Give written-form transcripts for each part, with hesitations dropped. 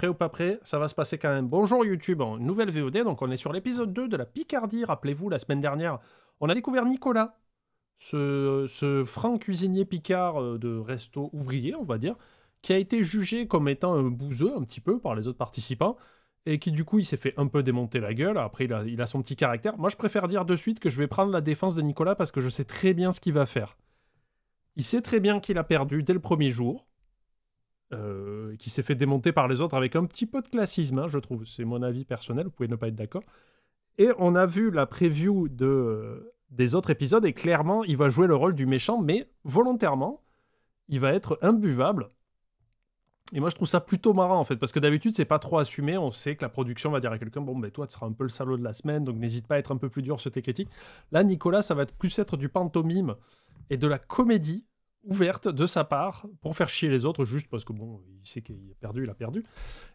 Prêt ou pas prêt, ça va se passer quand même. Bonjour YouTube, en nouvelle VOD, donc on est sur l'épisode 2 de la Picardie. Rappelez-vous, la semaine dernière, on a découvert Nicolas, ce franc cuisinier picard de resto ouvrier, on va dire, qui a été jugé comme étant un bouseux un petit peu par les autres participants, et qui du coup, il s'est fait un peu démonter la gueule. Après, il a son petit caractère. Moi, je préfère dire de suite que je vais prendre la défense de Nicolas parce que je sais très bien ce qu'il va faire. Il sait très bien qu'il a perdu dès le premier jour. Qui s'est fait démonter par les autres avec un petit peu de classisme, hein, je trouve. C'est mon avis personnel, vous pouvez ne pas être d'accord. Et on a vu la preview des autres épisodes, et clairement, il va jouer le rôle du méchant, mais volontairement, il va être imbuvable. Et moi, je trouve ça plutôt marrant, en fait, parce que d'habitude, c'est pas trop assumé. On sait que la production va dire à quelqu'un, bon, ben toi, tu seras un peu le salaud de la semaine, donc n'hésite pas à être un peu plus dur sur tes critiques. Là, Nicolas, ça va plus être du pantomime et de la comédie ouverte de sa part pour faire chier les autres, juste parce que bon, il sait qu'il a perdu, il a perdu.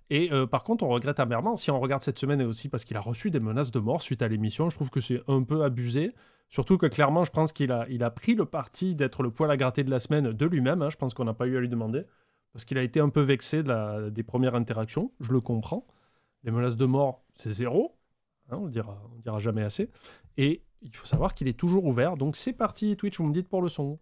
Et par contre, on regrette amèrement, si on regarde cette semaine, et aussi parce qu'il a reçu des menaces de mort suite à l'émission, je trouve que c'est un peu abusé, surtout que clairement, je pense qu'il a pris le parti d'être le poil à gratter de la semaine de lui-même, hein, je pense qu'on n'a pas eu à lui demander, parce qu'il a été un peu vexé des premières interactions, je le comprends. Les menaces de mort, c'est zéro, hein, on le dira jamais assez, et il faut savoir qu'il est toujours ouvert, donc c'est parti, Twitch, vous me dites pour le son.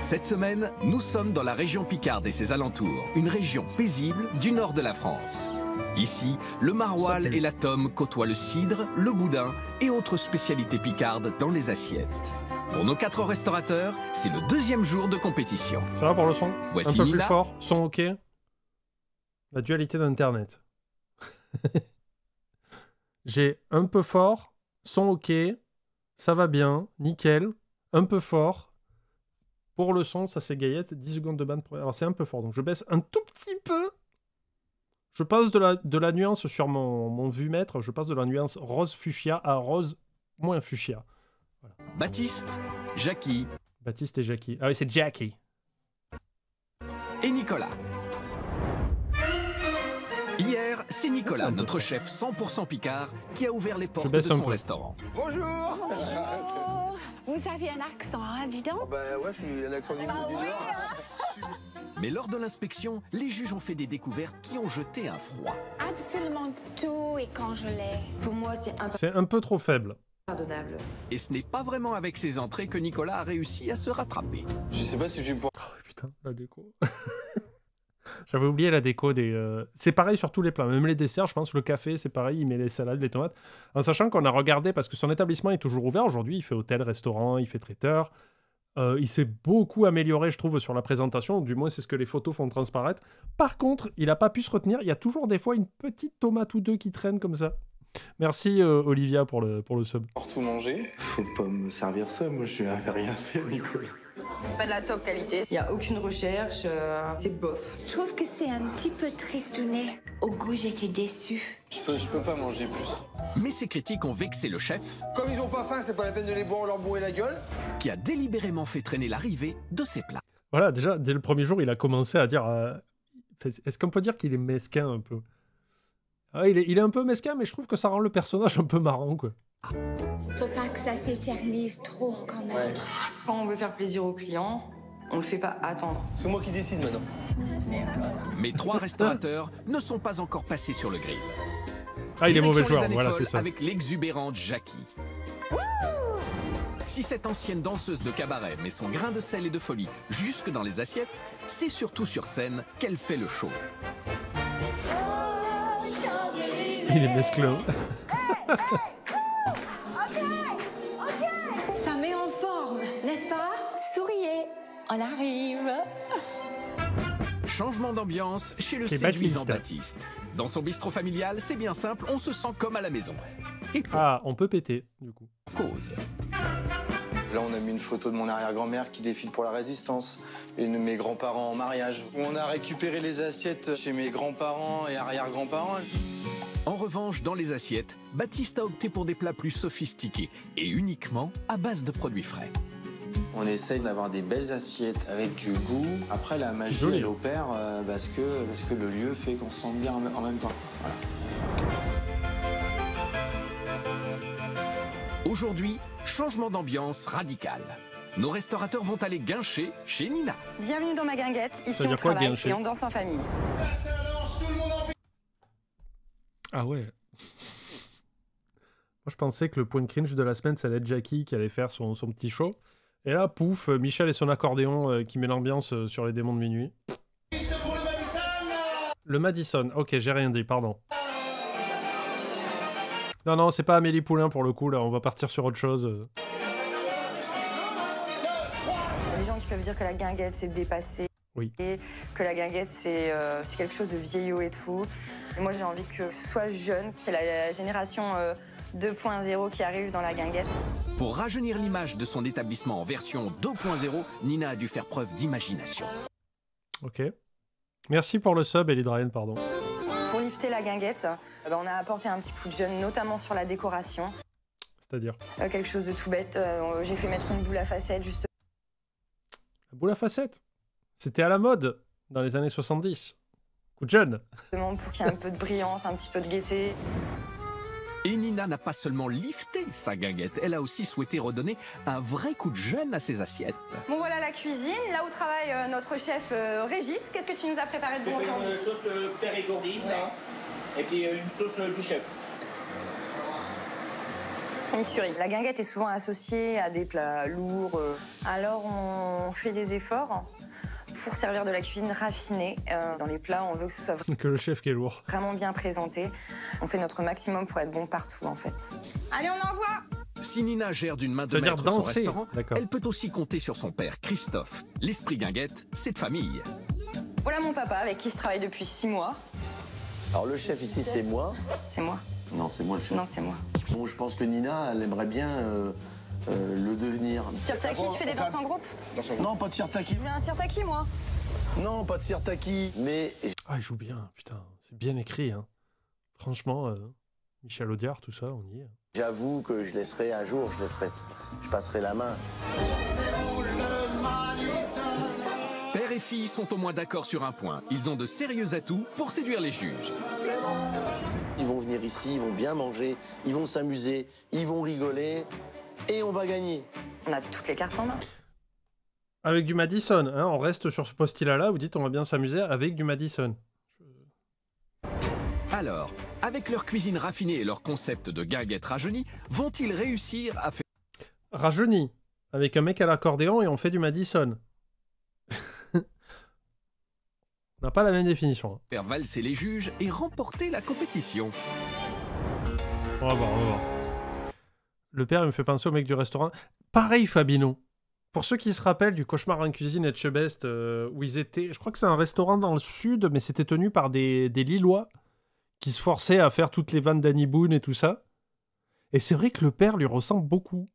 Cette semaine, nous sommes dans la région Picarde et ses alentours, une région paisible du nord de la France. Ici, le maroilles et la tome côtoient le cidre, le boudin et autres spécialités picardes dans les assiettes. Pour nos 4 restaurateurs, c'est le 2e jour de compétition. Ça va pour le son? Voici un peu Nina. Plus fort, son ok. La dualité d'Internet. J'ai un peu fort, son ok, ça va bien, nickel, un peu fort. Pour le son, ça c'est Gaillette, 10 secondes de ban. Alors c'est un peu fort, donc je baisse un tout petit peu. Je passe de la nuance sur mon vue-mètre, je passe de la nuance rose fuchsia à rose moins fuchsia. Voilà. Baptiste, Jackie. Baptiste et Jackie. Ah oui, c'est Jackie. Et Nicolas. Hier, c'est Nicolas, notre chef 100% Picard, qui a ouvert les portes de son restaurant. Bonjour. Vous avez un accent, hein, dis donc. Oh bah ouais, je suis un accent du Mais lors de l'inspection, les juges ont fait des découvertes qui ont jeté un froid. Absolument tout est congelé. Pour moi, c'est un peu trop faible. impardonnable. Et ce n'est pas vraiment avec ses entrées que Nicolas a réussi à se rattraper. Je sais pas si je vais pouvoir... Oh putain, la déco. J'avais oublié la déco des... C'est pareil sur tous les plats, même les desserts, je pense. Le café, c'est pareil, il met les salades, les tomates. En sachant qu'on a regardé, parce que son établissement est toujours ouvert aujourd'hui, il fait hôtel, restaurant, il fait traiteur. Il s'est beaucoup amélioré, je trouve, sur la présentation. Du moins, c'est ce que les photos font transparaître. Par contre, il n'a pas pu se retenir. Il y a toujours des fois une petite tomate ou deux qui traînent comme ça. Merci Olivia pour le sub. Pour tout manger. Faut pas me servir ça, moi je n'ai rien fait, Nicolas. C'est pas de la top qualité. Il n'y a aucune recherche. C'est bof. Je trouve que c'est un petit peu tristounet. Au goût, j'étais déçue. Je peux pas manger plus. Mais ces critiques ont vexé le chef. Comme ils ont pas faim, c'est pas la peine de les boire, leur bourrer la gueule. Qui a délibérément fait traîner l'arrivée de ses plats. Voilà, déjà, dès le premier jour, il a commencé à dire... Est-ce qu'on peut dire qu'il est mesquin un peu? Ah, il est un peu mesquin, mais je trouve que ça rend le personnage un peu marrant, quoi. Faut pas que ça s'éternise trop, quand même. Ouais. Quand on veut faire plaisir aux clients, on le fait pas attendre. C'est moi qui décide maintenant. Mais 3 restaurateurs ne sont pas encore passés sur le grill. Ah, il est mauvais Direction les joueur, années voilà, folles c'est ça. avec l'exubérante Jackie. Si cette ancienne danseuse de cabaret met son grain de sel et de folie jusque dans les assiettes, c'est surtout sur scène qu'elle fait le show. Il est mesclin. Ça met en forme, n'est-ce pas? Souriez, on arrive. Changement d'ambiance chez le C'est séduisant Baptiste. Baptiste. Dans son bistrot familial, c'est bien simple, on se sent comme à la maison. Et pour Ah, on peut péter, du coup. cause. Là, on a mis une photo de mon arrière-grand-mère qui défile pour la résistance et de mes grands-parents en mariage. On a récupéré les assiettes chez mes grands-parents et arrière-grands-parents. En revanche, dans les assiettes, Baptiste a opté pour des plats plus sophistiqués et uniquement à base de produits frais. On essaye d'avoir des belles assiettes avec du goût. Après, la magie, Joli. elle opère parce que le lieu fait qu'on se sente bien en même temps. Voilà. Aujourd'hui, changement d'ambiance radical. nos restaurateurs vont aller guincher chez Nina. Bienvenue dans ma guinguette. Ça Ici, veut on dire quoi, travaille guincher? et on danse en famille. Ah ouais. Moi, je pensais que le point de cringe de la semaine, ça allait être Jackie qui allait faire son petit show. Et là, pouf, Michel et son accordéon qui met l'ambiance sur les démons de minuit. Le Madison. Ok, j'ai rien dit, pardon. Non, non, c'est pas Amélie Poulain pour le coup, là. On va partir sur autre chose. Il y a des gens qui peuvent dire que la guinguette, c'est dépassé. Oui. Et que la guinguette, c'est quelque chose de vieillot et tout. Et moi, j'ai envie que ce soit jeune. C'est la génération 2.0 qui arrive dans la guinguette. Pour rajeunir l'image de son établissement en version 2.0, Nina a dû faire preuve d'imagination. Ok. Merci pour le sub, Elidraen, pardon. Pour lifter la guinguette, on a apporté un petit coup de jeune, notamment sur la décoration. C'est-à-dire Quelque chose de tout bête. J'ai fait mettre une boule à facettes, juste. La boule à facettes. C'était à la mode dans les années 70. Coup de jeune. Pour qu'il y ait un peu de brillance, un petit peu de gaieté. Et Nina n'a pas seulement lifté sa guinguette, elle a aussi souhaité redonner un vrai coup de jeune à ses assiettes. Bon, voilà la cuisine, là où travaille notre chef Régis. Qu'est-ce que tu nous as préparé de bon aujourd'hui? Une sauce périgordine, là, et puis une sauce du chef. Une tuerie. La guinguette est souvent associée à des plats lourds. Alors on fait des efforts pour servir de la cuisine raffinée. Dans les plats, on veut que ce soit Que le chef qui est lourd. vraiment bien présenté. On fait notre maximum pour être bon partout, en fait. Allez, on envoie! Si Nina gère d'une main de C'est-à-dire maître son danser. restaurant, D'accord. elle peut aussi compter sur son père, Christophe. L'esprit guinguette, c'est de famille. Voilà mon papa, avec qui je travaille depuis 6 mois. Alors le chef ici, c'est moi. C'est moi. Non, c'est moi le chef. Non, c'est moi. Bon, je pense que Nina, elle aimerait bien le devenir. Sirtaki, tu fais des danses en groupe? Non, pas de sirtaki. Je veux un sirtaki, moi. Non, pas de sirtaki. Mais Ah, il joue bien, putain. C'est bien écrit, hein. Franchement, Michel Audiard, tout ça, on y est. j'avoue que je laisserai un jour, je passerai la main. Père et fille sont au moins d'accord sur un point. Ils ont de sérieux atouts pour séduire les juges. Ils vont venir ici, ils vont bien manger, ils vont s'amuser, ils vont rigoler et on va gagner. On a toutes les cartes en main. Avec du Madison, hein, on reste sur ce postulat-là, vous dites on va bien s'amuser avec du Madison. Alors, avec leur cuisine raffinée et leur concept de guinguette rajeunie, vont-ils réussir à Rajeuni, avec un mec à l'accordéon et on fait du Madison. On n'a pas la même définition. faire valser les juges et remporter la compétition? On va voir, on va voir. Le père, il me fait penser au mec du restaurant. Pareil, Fabino. Pour ceux qui se rappellent du Cauchemar en cuisine et Chebest, où ils étaient... Je crois que c'est un restaurant dans le sud, mais c'était tenu par des Lillois qui se forçaient à faire toutes les vannes d'Annie Boone et tout ça. Et c'est vrai que le père lui ressemble beaucoup.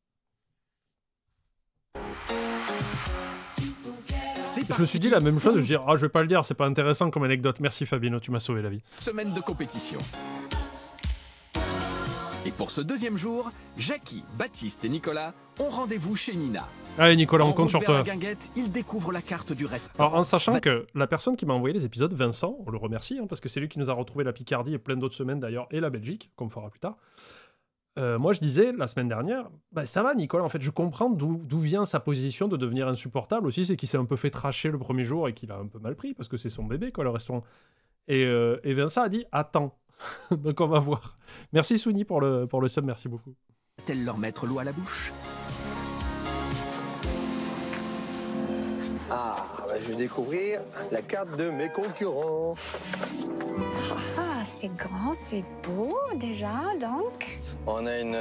Je me suis dit la même chose, je me dis, ah, je vais pas le dire, c'est pas intéressant comme anecdote. Merci Fabino, tu m'as sauvé la vie. Semaine de compétition. Et pour ce deuxième jour, Jackie, Baptiste et Nicolas ont rendez-vous chez Nina. Allez Nicolas, on En compte route sur vers toi. la guinguette, ils découvrent la carte du restaurant. Alors en sachant que la personne qui m'a envoyé les épisodes, Vincent, on le remercie, hein, parce que c'est lui qui nous a retrouvé la Picardie et plein d'autres semaines d'ailleurs, et la Belgique, comme on fera plus tard. Moi je disais la semaine dernière, bah, ça va Nicolas, en fait je comprends d'où vient sa position de devenir insupportable aussi, c'est qu'il s'est un peu fait tracher le premier jour et qu'il a un peu mal pris, parce que c'est son bébé quoi le restaurant. Et Vincent a dit, attends, donc on va voir. Merci Souni pour le sub, merci beaucoup. Va-t-elle leur mettre l'eau à la bouche? Ah, bah, je vais découvrir la carte de mes concurrents. Ah, c'est grand, c'est beau déjà, donc. On a une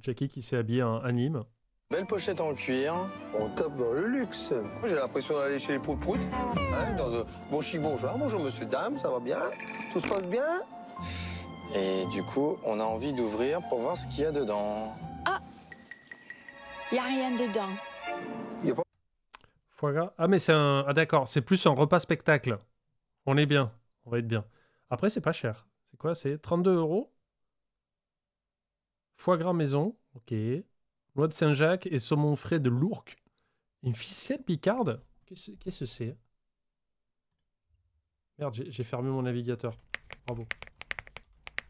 Jackie qui s'est habillé en anime. belle pochette en cuir. On tape dans le luxe. Moi, j'ai l'impression d'aller chez les prout-prout. Hein, dans un bon bonjour. Bonjour, monsieur, dame, ça va bien? Tout se passe bien? Et du coup, on a envie d'ouvrir pour voir ce qu'il y a dedans. Il n'y a rien dedans. Foie gras. Ah mais c'est un... Ah d'accord, c'est plus un repas spectacle. On est bien, on va être bien. Après c'est pas cher. C'est quoi? C'est 32 €. Foie gras maison, ok. Noix de Saint-Jacques et saumon frais de l'Ourcq. Une ficelle picarde? Qu'est-ce que c'est? Merde, j'ai fermé mon navigateur. Bravo.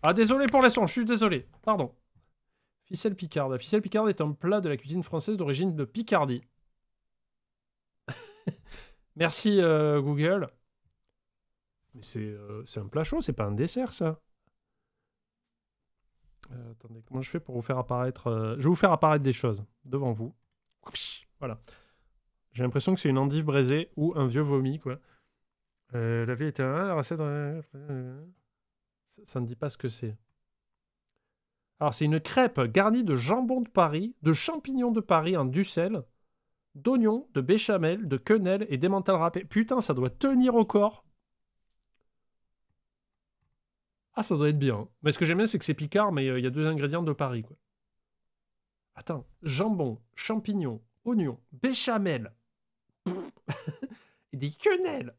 Ah désolé pour les sons, je suis désolé. Pardon. Ficelle picarde. La ficelle picarde est un plat de la cuisine française d'origine de Picardie. Merci Google. Mais c'est un plat chaud, c'est pas un dessert ça. Attendez, comment je fais pour vous faire apparaître... Je vais vous faire apparaître des choses devant vous. Voilà. J'ai l'impression que c'est une endive braisée ou un vieux vomi, quoi. La vie était la recette... Ça ne dit pas ce que c'est. Alors, c'est une crêpe garnie de jambon de Paris, de champignons de Paris en duxelles, d'oignons, de béchamel, de quenelle et d'emmental râpé. Putain, ça doit tenir au corps. Ah, ça doit être bien. Mais ce que j'aime bien, c'est que c'est Picard, mais il y a 2 ingrédients de Paris, quoi. Attends, jambon, champignons, oignons, béchamel et des quenelles.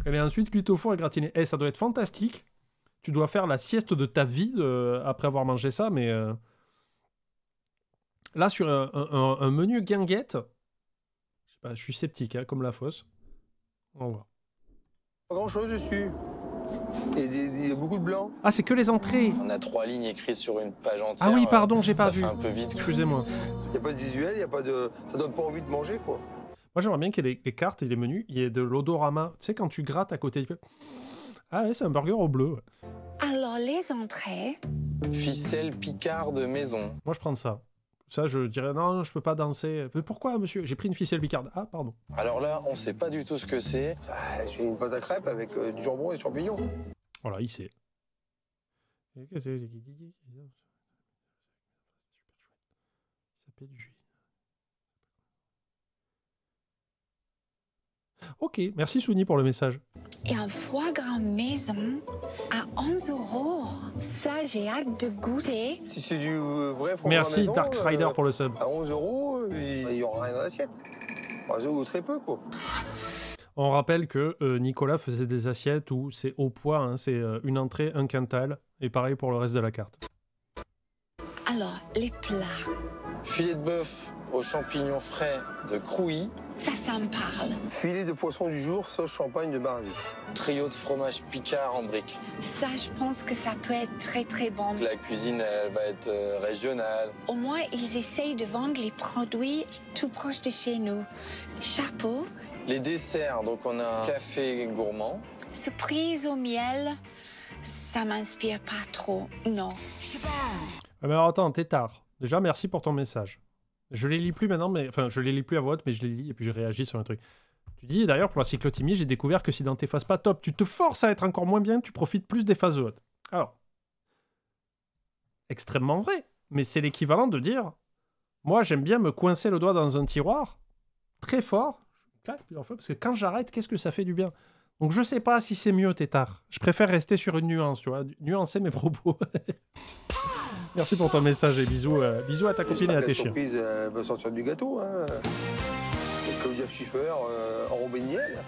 Elle est ensuite cuite au four et gratinée. Eh, ça doit être fantastique. Tu dois faire la sieste de ta vie après avoir mangé ça, mais... Là, sur un menu guinguette, je sais pas, je suis sceptique, hein, comme la fosse. On va voir. Pas grand-chose dessus. Il y a beaucoup de blanc. Ah, c'est que les entrées. On a 3 lignes écrites sur une page entière. Ah oui, pardon, j'ai pas vu. Ça fait un peu vite. Excusez-moi. Il n'y a pas de visuel, il y a pas de... ça donne pas envie de manger, quoi. Moi, j'aimerais bien qu'il y ait les cartes et les menus, il y ait de l'odorama. Tu sais, quand tu grattes à côté... Ah ouais, c'est un burger au bleu. Ouais. Alors, les entrées. Ficelle Picard de maison. Moi, je prends ça. Ça, je dirais, non, je peux pas danser. Mais pourquoi, monsieur? J'ai pris une ficelle Picard. Ah, pardon. Alors là, on sait pas du tout ce que c'est. C'est une pâte à crêpes avec du jambon et des champignons. Voilà, il sait. Ça fait du jus. Ok, merci Souni pour le message. Et un foie gras maison à 11 €. Ça, j'ai hâte de goûter. Si c'est du vrai foie gras Merci maison, Dark Strider pour le sub. À 11 €, il y aura rien dans l'assiette. Ou très peu, quoi. On rappelle que Nicolas faisait des assiettes où c'est au poids, hein, c'est une entrée, un quintal, et pareil pour le reste de la carte. Alors, les plats. Filet de bœuf aux champignons frais de Crouy. Ça me parle. Filet de poisson du jour, sauce champagne de Barzy. Trio de fromage Picard en briques. Ça, je pense que ça peut être très très bon. La cuisine, elle va être régionale. Au moins, ils essayent de vendre les produits tout proches de chez nous. Chapeau. Les desserts, donc on a un café gourmand. Surprise au miel. Ça m'inspire pas trop, non. Ah, mais alors attends, Tétard. Déjà, merci pour ton message. Je les lis plus maintenant, mais enfin, je les lis plus à voix haute, mais je les lis et puis je réagis sur un truc. Tu dis, d'ailleurs, pour la cyclothymie, j'ai découvert que si dans tes phases pas top, tu te forces à être encore moins bien, tu profites plus des phases hautes. Alors, extrêmement vrai, mais c'est l'équivalent de dire, moi, j'aime bien me coincer le doigt dans un tiroir, très fort, je claque plusieurs fois, parce que quand j'arrête, qu'est-ce que ça fait du bien? Donc, je sais pas si c'est mieux, Tétard. Je préfère rester sur une nuance, tu vois, nuancer mes propos. Merci pour ton message et bisous, bisous à ta copine et à tes chiens. Surprise, elle va sortir du gâteau, hein. Claudia Schiffer, enrobée de miel.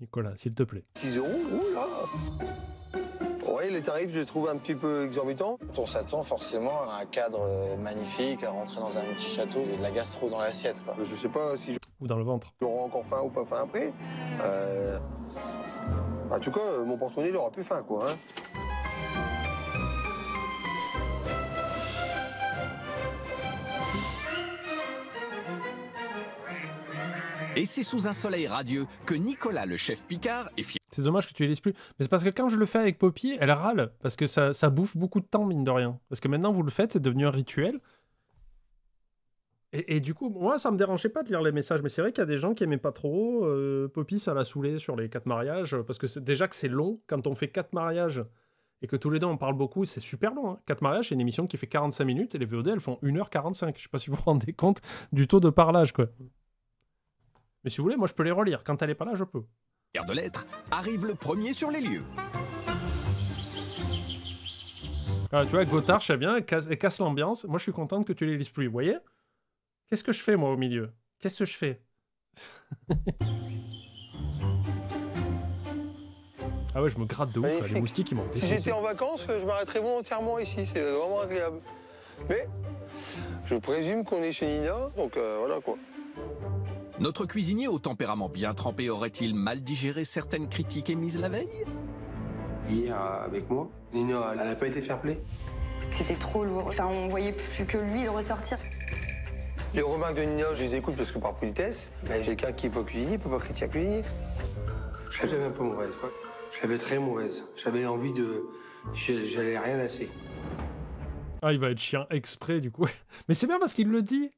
Nicolas, s'il te plaît. 6 €, oula. Ouais, les tarifs, je les trouve un petit peu exorbitants. On s'attend forcément à un cadre magnifique, à rentrer dans un petit château et de la gastro dans l'assiette, quoi. Je sais pas si Ou dans le ventre. j'aurai encore faim ou pas faim après. En tout cas, mon porte-monnaie, il aura plus faim, quoi, hein. Et c'est sous un soleil radieux que Nicolas, le chef Picard, est fier. C'est dommage que tu les lises plus. Mais c'est parce que quand je le fais avec Poppy, elle râle. Parce que ça bouffe beaucoup de temps, mine de rien. Parce que maintenant, vous le faites, c'est devenu un rituel. Et du coup, moi, ça me dérangeait pas de lire les messages. Mais c'est vrai qu'il y a des gens qui aimaient pas trop. Poppy, ça l'a saoulé sur les 4 mariages. Parce que déjà que c'est long. Quand on fait 4 mariages et que tous les deux on parle beaucoup, c'est super long. Hein. 4 mariages, c'est une émission qui fait 45 minutes. Et les VOD, elles font 1h45. Je sais pas si vous vous rendez compte du taux de parlage, quoi. Mais si vous voulez, moi, je peux les relire. Quand elle est pas là, je peux. De lettres, arrive le premier sur les lieux. Alors, tu vois, Gotthard, elle vient, elle casse l'ambiance. Moi, je suis contente que tu les lises plus. Vous voyez? Qu'est-ce que je fais, moi, au milieu? Qu'est-ce que je fais? Ah ouais, je me gratte de ouf, là. Les moustiques, ils m'ont Si défoncé. j'étais en vacances, je m'arrêterais volontairement ici. C'est vraiment agréable. Mais je présume qu'on est chez Nina, donc voilà, quoi. Notre cuisinier au tempérament bien trempé aurait-il mal digéré certaines critiques émises la veille? Hier, avec moi, Nina, elle n'a pas été fair-play. C'était trop lourd. Enfin, on voyait plus que lui le ressortir. Les remarques de Nina, je les écoute parce que par politesse, ben, quelqu'un qui n'est pas cuisinier peut pas critiquer un cuisinier. J'avais un peu mauvaise, ouais. J'avais très mauvaise. J'avais envie de... J'allais rien lasser. Ah, il va être chiant exprès, du coup. Mais c'est bien parce qu'il le dit.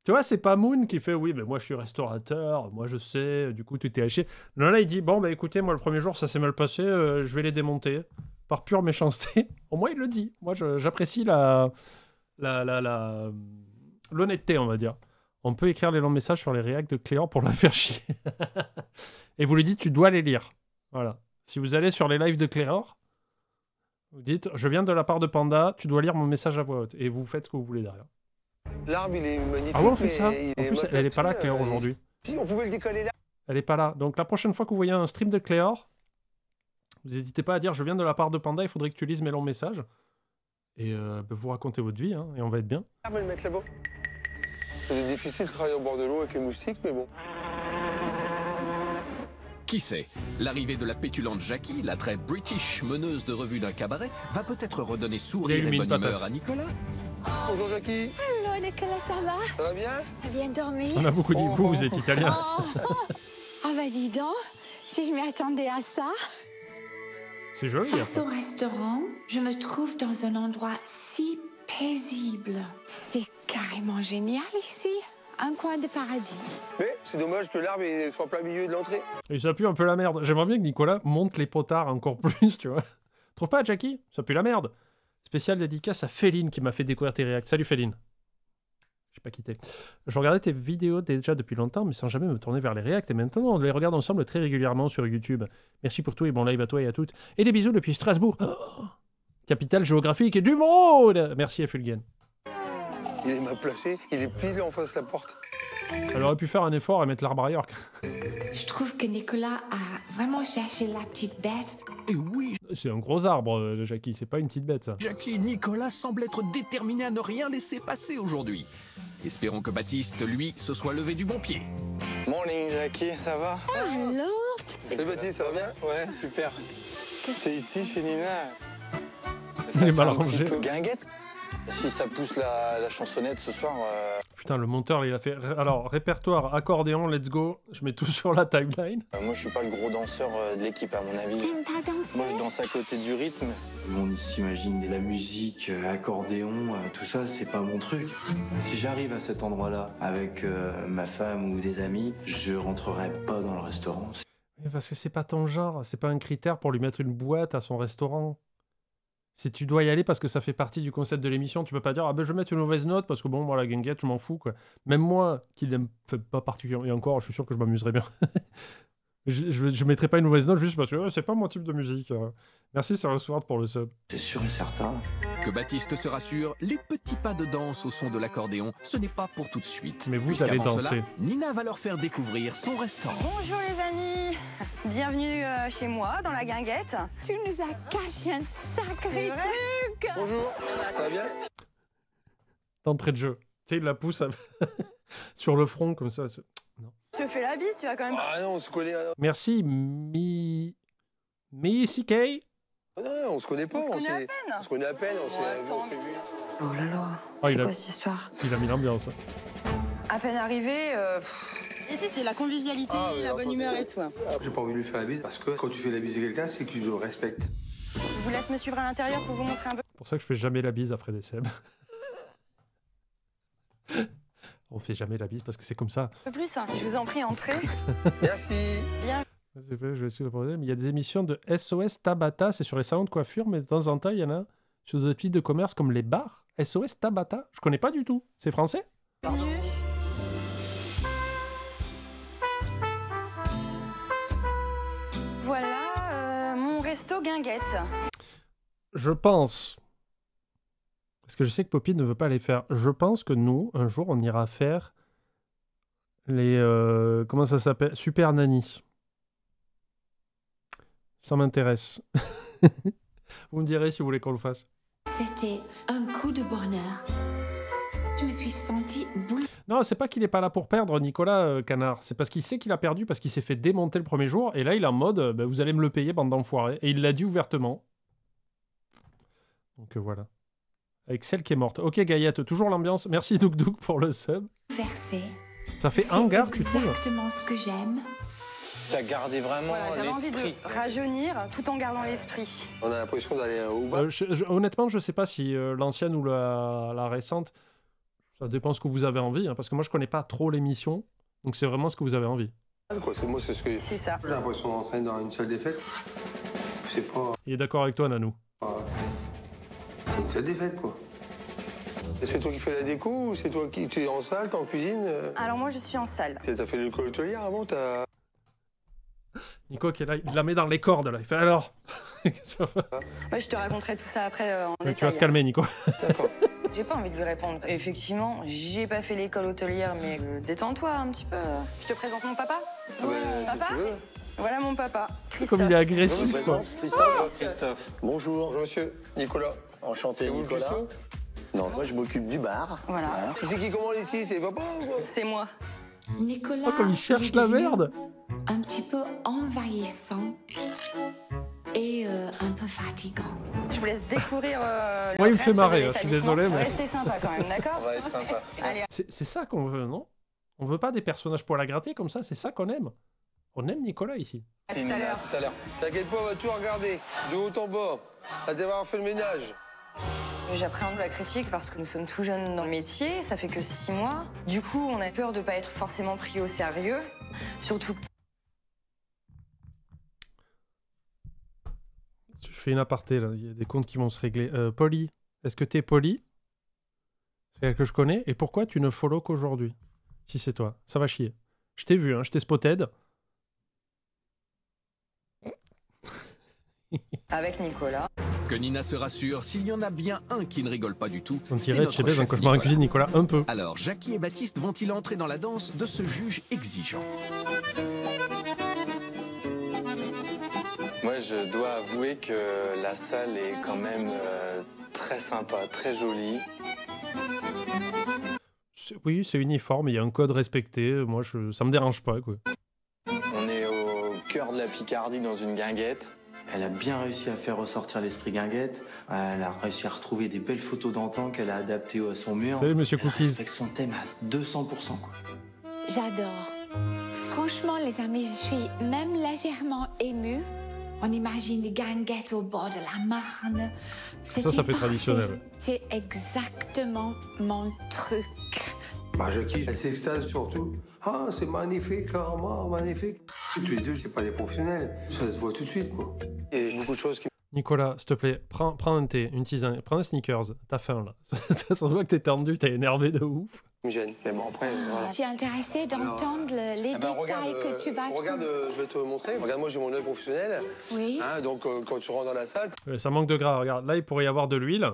Tu vois, c'est pas Moon qui fait « Oui, mais moi, je suis restaurateur, moi, je sais, du coup, tout est haché. » Non, là, il dit « Bon, bah, écoutez, moi, le premier jour, ça s'est mal passé, je vais les démonter. » Par pure méchanceté. Au moins, il le dit. Moi, j'apprécie l'honnêteté, on va dire. On peut écrire les longs messages sur les réacts de Cléor pour la faire chier. Et vous lui dites « Tu dois les lire. » Voilà. Si vous allez sur les lives de Cléor, vous dites « Je viens de la part de Panda, tu dois lire mon message à voix haute. » Et vous faites ce que vous voulez derrière. L'arbre, il est magnifique. Ah ouais, on fait ça. mais En plus, elle est pas là, Cléor, aujourd'hui. Si, on pouvait le décoller là. Elle est pas là. Donc la prochaine fois que vous voyez un stream de Cléor, vous n'hésitez pas à dire « Je viens de la part de Panda, il faudrait que tu lises mes longs messages. » Et vous racontez votre vie, hein, et on va être bien. On va le mettre là-bas. C'est difficile de travailler au bord de l'eau avec les moustiques, mais bon. Qui sait, l'arrivée de la pétulante Jackie, la très british meneuse de revue d'un cabaret, va peut-être redonner sourire et bonne humeur à Nicolas. Bonjour Jackie. Hello Nicolas, ça va? Ça va bien? Bien dormi? On a beaucoup dit vous êtes italien. Ah bah dis donc, si je m'y attendais à ça. C'est joli. Face au restaurant, je me trouve dans un endroit si paisible. C'est carrément génial ici. Un coin de paradis. Mais c'est dommage que l'arbre il soit en plein milieu de l'entrée. Et ça pue un peu la merde. J'aimerais bien que Nicolas monte les potards encore plus, tu vois. Trouve pas, Jackie? Ça pue la merde. Spécial dédicace à Féline qui m'a fait découvrir tes réacts. Salut Féline. Je pas quitté. Je regardais tes vidéos déjà depuis longtemps, mais sans jamais me tourner vers les réacts. Et maintenant, on les regarde ensemble très régulièrement sur YouTube. Merci pour tout et bon live à toi et à toutes. Et des bisous depuis Strasbourg. Oh, capitale géographique du monde. Merci Fulgen. Il est mal placé, il est pile en face de la porte. Elle aurait pu faire un effort et mettre l'arbre ailleurs. Je trouve que Nicolas a vraiment cherché la petite bête. Et oui, C'est un gros arbre, Jackie. C'est pas une petite bête, ça. Jackie et Nicolas semblent être déterminés à ne rien laisser passer aujourd'hui. Espérons que Baptiste, lui, se soit levé du bon pied. Morning Jackie, ça va? Allô? Salut Baptiste, ça va bien? Ouais, super. C'est ici chez Nina. Il est mal fait un rangé. petit peu guinguette. Si ça pousse la chansonnette ce soir, Putain, le monteur, il a fait... Alors, répertoire, accordéon, let's go. Je mets tout sur la timeline. moi je suis pas le gros danseur de l'équipe à mon avis. T'aimes pas danser? Moi je danse à côté du rythme. On s'imagine la musique, accordéon, tout ça, c'est pas mon truc. Si j'arrive à cet endroit-là avec ma femme ou des amis, je rentrerai pas dans le restaurant. Mais parce que c'est pas ton genre, c'est pas un critère pour lui mettre une boîte à son restaurant. Si tu dois y aller parce que ça fait partie du concept de l'émission, tu peux pas dire ah ben je vais mettre une mauvaise note parce que bon moi la guinguette je m'en fous quoi. Même moi qui l'aime pas particulièrement, et encore je suis sûr que je m'amuserais bien. je mettrais pas une mauvaise note juste parce que c'est pas mon type de musique. Merci Sarasword pour le sub. C'est sûr et certain. Que Baptiste se rassure, les petits pas de danse au son de l'accordéon, ce n'est pas pour tout de suite. Mais vous Puisqu'avant allez danser. cela, Nina va leur faire découvrir son restaurant. Bonjour les amis. Bienvenue chez moi, dans la guinguette. Tu nous as caché un sacré vrai truc. Bonjour, ça va bien? D'entrée de jeu. Tu sais, il la pousse sur le front comme ça. Non. Je te fais la bise, tu vas quand même... Ah non, on se connaît. Merci CK. Non, on se connaît pas. On se connaît à s'est- peine. On se connaît à peine, on attends. s'est vu. Oh là là, Oh, c'est il a- quoi cette histoire? Il a mis l'ambiance. À peine arrivé, Ici, c'est la convivialité, Ah, oui, la bonne alors, humeur et tout. J'ai pas envie de lui faire la bise parce que quand tu fais la bise à quelqu'un, c'est que tu le respectes. je vous laisse me suivre à l'intérieur pour vous montrer un peu. C'est pour ça que je fais jamais la bise à Fred et Seb. On fait jamais la bise parce que c'est comme ça. Plus. Je vous en prie, entrez. Merci. C'est vrai, je suis le problème. Il y a des émissions de SOS Tabata, c'est sur les salons de coiffure, mais de temps en temps, il y en a sur des petits de commerce comme les bars. SOS Tabata, je connais pas du tout. C'est français? Voilà mon resto guinguette. Je pense, parce que je sais que Poppy ne veut pas les faire, je pense que nous, un jour, on ira faire les... comment ça s'appelle? Super Nanny. Ça m'intéresse. Vous me direz si vous voulez qu'on le fasse. C'était un coup de bonheur. Je me suis sentie boule. Non, c'est pas qu'il est pas là pour perdre, Nicolas Canard. C'est parce qu'il sait qu'il a perdu, parce qu'il s'est fait démonter le premier jour. Et là, il est en mode, bah, vous allez me le payer, bande d'enfoirés. Et il l'a dit ouvertement. Donc voilà. Avec celle qui est morte. Ok, Gaillette, toujours l'ambiance. Merci Douk Douk pour le sub. Versé. Ça fait hangar, tu trouves? C'est exactement ce que j'aime. Tu as gardé vraiment Voilà, j'avais envie l'esprit. de rajeunir tout en gardant l'esprit. On a l'impression d'aller au bas. Honnêtement, je sais pas si l'ancienne ou la récente, ça dépend ce que vous avez envie, hein, parce que moi je connais pas trop l'émission, donc c'est vraiment ce que vous avez envie. Quoi, moi, c'est ce que C'est ça. j'ai l'impression d'entraîner dans une salle des fêtes. C'est pas. Il est d'accord avec toi, Nanou. C'est une salle des fêtes, quoi. Et c'est toi qui fais la déco ou c'est toi qui. Tu es en salle, t'es en cuisine Alors moi je suis en salle. T'as fait l'école hôtelière avant, t'as. Nico qui est là, il la met dans les cordes là, il fait alors. Ouais, je te raconterai tout ça après en détail. Tu vas te calmer, Nico. D'accord. J'ai pas envie de lui répondre. Effectivement, j'ai pas fait l'école hôtelière, mais détends-toi un petit peu. Je te présente mon papa. Ah bah, si Papa tu veux. Voilà mon papa, Christophe. Comme il est agressif, quoi. Christophe. Bonjour. Bonjour monsieur, Nicolas. Enchanté, C'est vous le Nicolas. cuistot? Non, moi je m'occupe du bar. Voilà. Qui c'est qui commande ici? C'est papa ou quoi? C'est moi. Nicolas. Oh, comme il cherche est la devenu merde. Un petit peu envahissant et un peu fatigant. Je vous laisse découvrir le Moi, il me fait reste marrer, de hein, je suis l'établissement. désolé, mais- Restez sympa quand même, d'accord? On va être sympa. Allez. C'est ça qu'on veut, non? On veut pas des personnages poil à gratter comme ça, c'est ça qu'on aime. On aime Nicolas ici. À tout à l'heure. Tout à l'heure. T'inquiète pas, on va tout regarder. De haut en bas. T'as d'avoir fait le ménage. J'appréhende la critique parce que nous sommes tout jeunes dans le métier, ça fait que 6 mois. Du coup, on a peur de pas être forcément pris au sérieux. Surtout Je fais une aparté là, il y a des comptes qui vont se régler. Polly, est-ce que t'es Polly? C'est elle que je connais. Et pourquoi tu ne follow qu'aujourd'hui? Si c'est toi, ça va chier. Je t'ai vu, hein, je t'ai spotted. avec Nicolas. Que Nina se rassure, s'il y en a bien un qui ne rigole pas du tout, On c'est dirait notre chez Bez, un chef cauchemar en cuisine, Nicolas, un peu. Alors, Jackie et Baptiste vont-ils entrer dans la danse de ce juge exigeant? Moi, je dois avouer que la salle est quand même très sympa, très jolie. Oui, c'est uniforme, il y a un code respecté. Moi, ça me dérange pas, quoi. On est au cœur de la Picardie dans une guinguette. Elle a bien réussi à faire ressortir l'esprit guinguette. Elle a réussi à retrouver des belles photos d'antan qu'elle a adaptées à son mur. Salut, monsieur Cookies. Avec son thème à 200%, quoi. J'adore. Franchement, les amis, je suis même légèrement émue. On imagine les guinguettes au bord de la Marne. Ça fait Parfait. traditionnel. C'est exactement mon truc. Bah, Jackie, elle s'extase surtout. Ah, c'est magnifique, carrément, magnifique. Tous les deux, c'est pas des professionnels. Ça se voit tout de suite, quoi. Et beaucoup de choses qui. Nicolas, s'il te plaît, prends un thé, une tisane, prends un sneakers. T'as faim, là. Ça se voit que t'es tendu, t'es énervé de ouf. me gênent. Mais bon, après, voilà. Je suis intéressée d'entendre les détails que tu vas Regarde, je vais te montrer. Regarde, moi j'ai mon œil professionnel. Oui. Hein, donc quand tu rentres dans la salle. Ça manque de gras, regarde. Là, il pourrait y avoir de l'huile.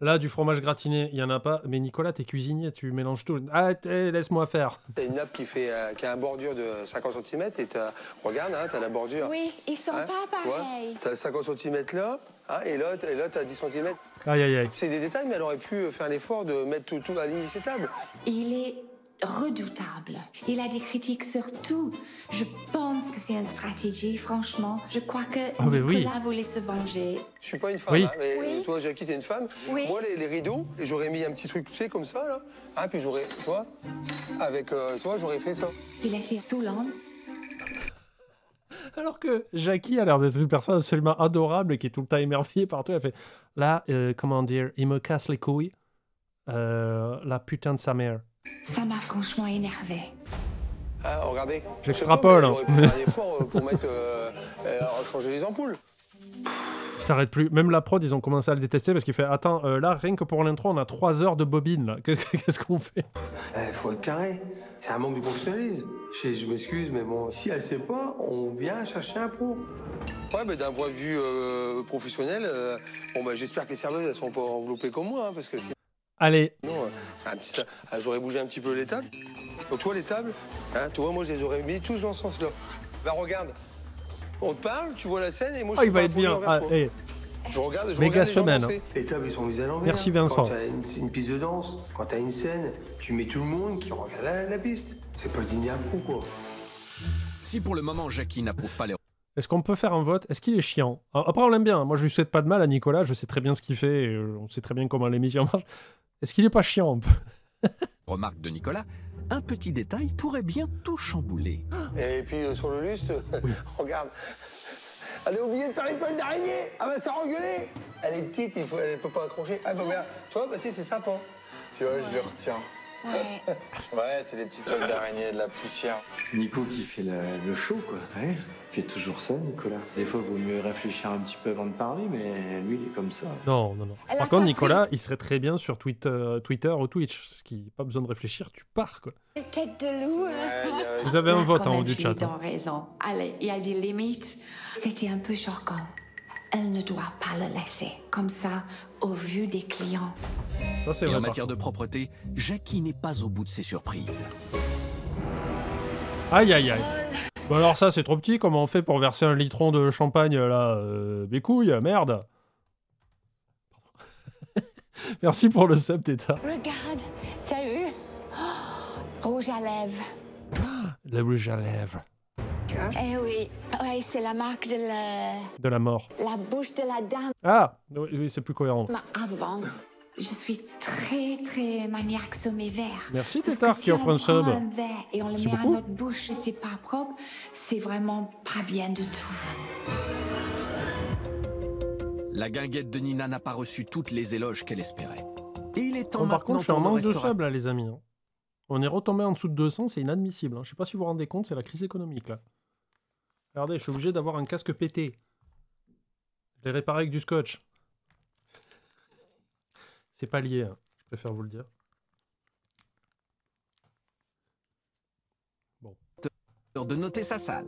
Là, du fromage gratiné, il n'y en a pas. Mais Nicolas, t'es cuisinier, tu mélanges tout. Ah, laisse-moi faire. T'as une nappe qui a une bordure de 50 cm et regarde, hein, t'as la bordure. Oui, ils sont Hein, pas pareils. T'as 50 cm là, hein, et là t'as 10 cm. Aïe, aïe, aïe. C'est des détails, mais elle aurait pu faire l'effort de mettre tout à l'initiable. Il est redoutable. Il a des critiques sur tout. Je pense que c'est une stratégie, franchement. Je crois que mais oui. Nicolas voulait se venger. Je suis pas une femme, Oui. hein, mais Oui. toi, Jackie, t'es une femme. Oui. Moi, les rideaux, et j'aurais mis un petit truc, tu sais, comme ça, là. Hein, puis j'aurais, tu vois, avec toi, j'aurais fait ça. Il était saoulant. Alors que Jackie a l'air d'être une personne absolument adorable et qui est tout le temps émerveillée par tout. Elle fait là, comment dire, il me casse les couilles. La putain de sa mère. Ça m'a franchement énervé. Hein, regardez. J'extrapole, Je sais pas, mais elle aurait pu faire un effort pour mettre, changer les ampoules. Il s'arrête plus. Même la prod, ils ont commencé à le détester parce qu'il fait attends, là, rien que pour l'intro, on a 3 heures de bobine. Là. Qu'est-ce qu'on fait? Faut être carré. C'est un manque de professionnalisme. Je m'excuse, mais bon, si elle sait pas, on vient chercher un pro. Ouais, mais d'un point de vue professionnel, bon, bah, j'espère que les serveuses, elles sont pas enveloppées comme moi, hein, parce que c'est... Allez. Non, j'aurais bougé un petit peu les tables. Donc toi, les tables, hein, tu vois, moi, je les aurais mis tous dans ce sens-là. Bah, regarde. On te parle, tu vois la scène, et moi, je Ah, suis il va pas être bien. impoli Ah, envers toi. hey. Je regarde Méga les gens semaine, danser. Les tables, ils sont mises à l'envers. Merci, Vincent. Quand t'as une piste de danse, quand t'as une scène, tu mets tout le monde qui regarde la piste. C'est pas digne à coup, quoi. Si pour le moment Jackie n'approuve pas les... Est-ce qu'on peut faire un vote? Est-ce qu'il est chiant? Après, on l'aime bien. Moi, je lui souhaite pas de mal à Nicolas. Je sais très bien ce qu'il fait. Et on sait très bien comment l'émission marche. Est-ce qu'il est pas chiant un peu? Remarque de Nicolas, un petit détail pourrait bien tout chambouler. Et puis sur le lustre, regarde. Elle a oublié de faire l'étoile d'araignée. Ah bah ça a engueulé. Elle est petite, elle peut pas accrocher. Ah bah regarde, toi, bah tu sais, c'est sympa. Tu vois, je le retiens. Ouais. Ouais, c'est des petites toiles d'araignée, de la poussière. Nico qui fait le show, quoi. Ouais. Il fait toujours ça, Nicolas. Des fois, il vaut mieux réfléchir un petit peu avant de parler, mais lui, il est comme ça. Non. Par contre, Nicolas, il serait très bien sur Twitter ou Twitch. Ce qui pas besoin de réfléchir, tu pars, quoi. Tête de loup. Vous avez un vote en haut du chat. Tu as raison. Allez, il y a des limites. C'était un peu choquant. Elle ne doit pas le laisser. Comme ça, au vu des clients. Ça, c'est Et vrai. en matière de propreté, Jackie n'est pas au bout de ses surprises. Aïe. Bon alors ça, c'est trop petit. Comment on fait pour verser un litron de champagne, là mes couilles, merde. Merci pour le sub, Teta. Regarde, t'as vu? Rouge à lèvres. Le rouge à lèvres. Eh oui, c'est la marque de De la mort. la bouche de la dame. Ah, oui, c'est plus cohérent. Avant, je suis très maniaque sur mes verres. Merci, Parce Tétard, que qui si offre on un sub. prend un verre et on le Merci met beaucoup. à notre bouche et c'est pas propre, c'est vraiment pas bien du tout. La guinguette de Nina n'a pas reçu toutes les éloges qu'elle espérait. Et il est temps Bon, par contre, je suis en pour le manque de restaurateur. sub, là, les amis. On est retombé en dessous de 200, c'est inadmissible. Je sais pas si vous vous rendez compte, c'est la crise économique, là. Regardez, je suis obligé d'avoir un casque pété. Je l'ai réparé avec du scotch. C'est pas lié, hein. Je préfère vous le dire. De noter sa salle.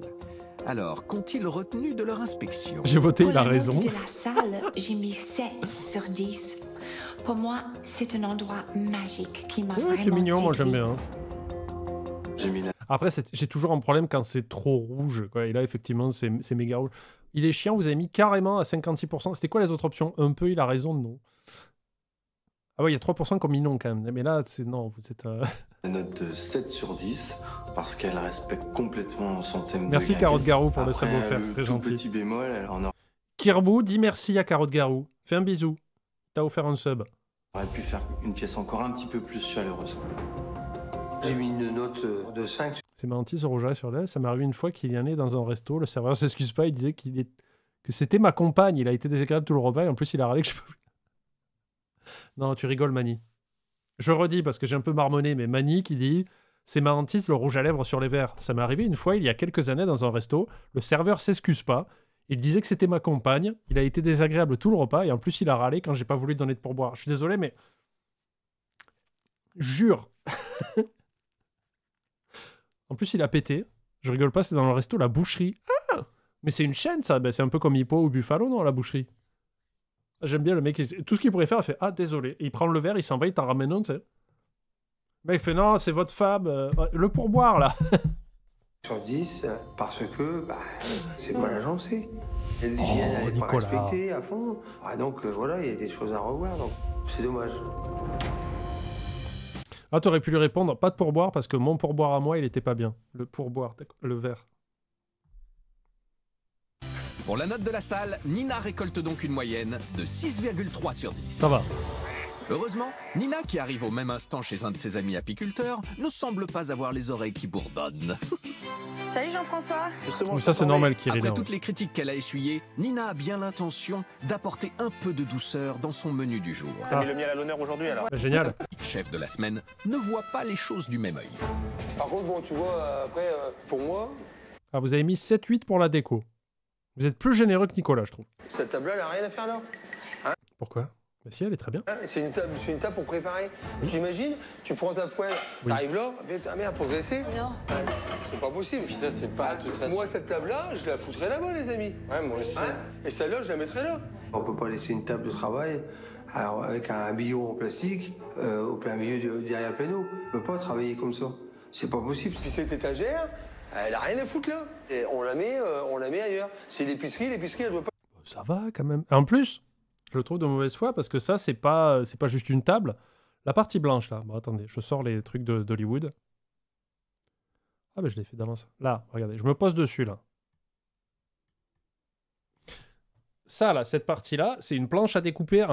Alors, qu'ont-ils retenu de leur inspection? J'ai voté, Pour il a la raison. note de la salle, j'ai mis 7 sur 10. Pour moi, c'est un endroit magique qui m'a Ouais, vraiment c'est mignon, moi j'aime séduit. bien. J'ai mis la... Après, j'ai toujours un problème quand c'est trop rouge, quoi. Et là, effectivement, c'est méga rouge. Il est chiant, vous avez mis carrément à 56%. C'était quoi les autres options? Un peu, il a raison, non. Ah ouais, il y a 3% comme non, quand même. Mais là, c'est non, vous êtes... La note de 7 sur 10 parce qu'elle respecte complètement son thème. Merci de Carotte guinguette. Garou pour le Après, sub offert, c'est très tout gentil. petit bémol, on Kirbou dit merci à Carotte Garou. Fais un bisou. T'as offert un sub. aurait pu faire une pièce encore un petit peu plus chaleureuse. J'ai mis une note de 5. C'est Mantis au rouge à lèvres sur l'aile. Ça m'est arrivé une fois qu'il y en est dans un resto. Le serveur s'excuse pas. Il disait que c'était ma compagne. Il a été désagréable tout le repas. Et en plus, il a râlé que je peux... Non, tu rigoles, Mani. Je redis parce que j'ai un peu marmonné. Mais Mani qui dit... C'est Mantis, le rouge à lèvres sur les verres. Ça m'est arrivé une fois, il y a quelques années, dans un resto. Le serveur s'excuse pas. Il disait que c'était ma compagne. Il a été désagréable tout le repas. Et en plus, il a râlé quand j'ai pas voulu donner de pourboire. Je suis désolé, mais... Jure. En plus, il a pété. Je rigole pas, c'est dans le resto, la boucherie. Ah, mais c'est une chaîne, ça. Ben, c'est un peu comme Hippo ou Buffalo, non, la boucherie. J'aime bien le mec. Tout ce qu'il pourrait faire, il fait « Ah, désolé ». Il prend le verre, il s'en va, il t'en ramène un, tu sais. Le mec fait « Non, c'est votre femme. Le pourboire, là. » Sur 10 parce que c'est mal agencé. L'hygiène, elle n'est pas Nicolas. respectée à fond. Ah, donc voilà, il y a des choses à revoir, donc c'est dommage. Ah, t'aurais pu lui répondre « Pas de pourboire parce que mon pourboire à moi, il était pas bien. » Le pourboire, le verre. Pour la note de la salle, Nina récolte donc une moyenne de 6,3 sur 10. Ça va. Heureusement, Nina, qui arrive au même instant chez un de ses amis apiculteurs, ne semble pas avoir les oreilles qui bourdonnent. Salut Jean-François. Mais ça, c'est normal qu'il rit Après là. toutes les critiques qu'elle a essuyées, Nina a bien l'intention d'apporter un peu de douceur dans son menu du jour. T'as mis le miel à l'honneur aujourd'hui alors? Génial. Chef de la semaine ne voit pas les choses du même œil. Par contre, bon, tu vois, après, pour moi, Ah, vous avez mis 7-8 pour la déco. Vous êtes plus généreux que Nicolas, je trouve. cette table-là, elle n'a rien à faire là. Pourquoi? Bah si, elle est très bien. Hein, c'est une table pour préparer. Tu imagines, tu prends ta poêle, t'arrives là, ah merde, pour dresser. Non. C'est pas possible. Puis ça, c'est pas de toute façon. Moi, cette table-là, je la foutrais là-bas, les amis. Ouais, moi aussi. Hein, et celle-là, je la mettrais là. On peut pas laisser une table de travail alors, avec un billot en plastique au plein milieu derrière le piano. On peut pas travailler comme ça. C'est pas possible. Puis cette étagère, elle a rien à foutre là. Et on la met ailleurs. C'est l'épicerie, elle doit pas. Ça va quand même. En plus, je le trouve de mauvaise foi parce que ça, c'est pas juste une table. La partie blanche, là. Bon, attendez, je sors les trucs d'Hollywood. Ah, ben je l'ai fait d'avance. Là, regardez, je me pose dessus, là. ça, là, cette partie-là, c'est une planche à découper,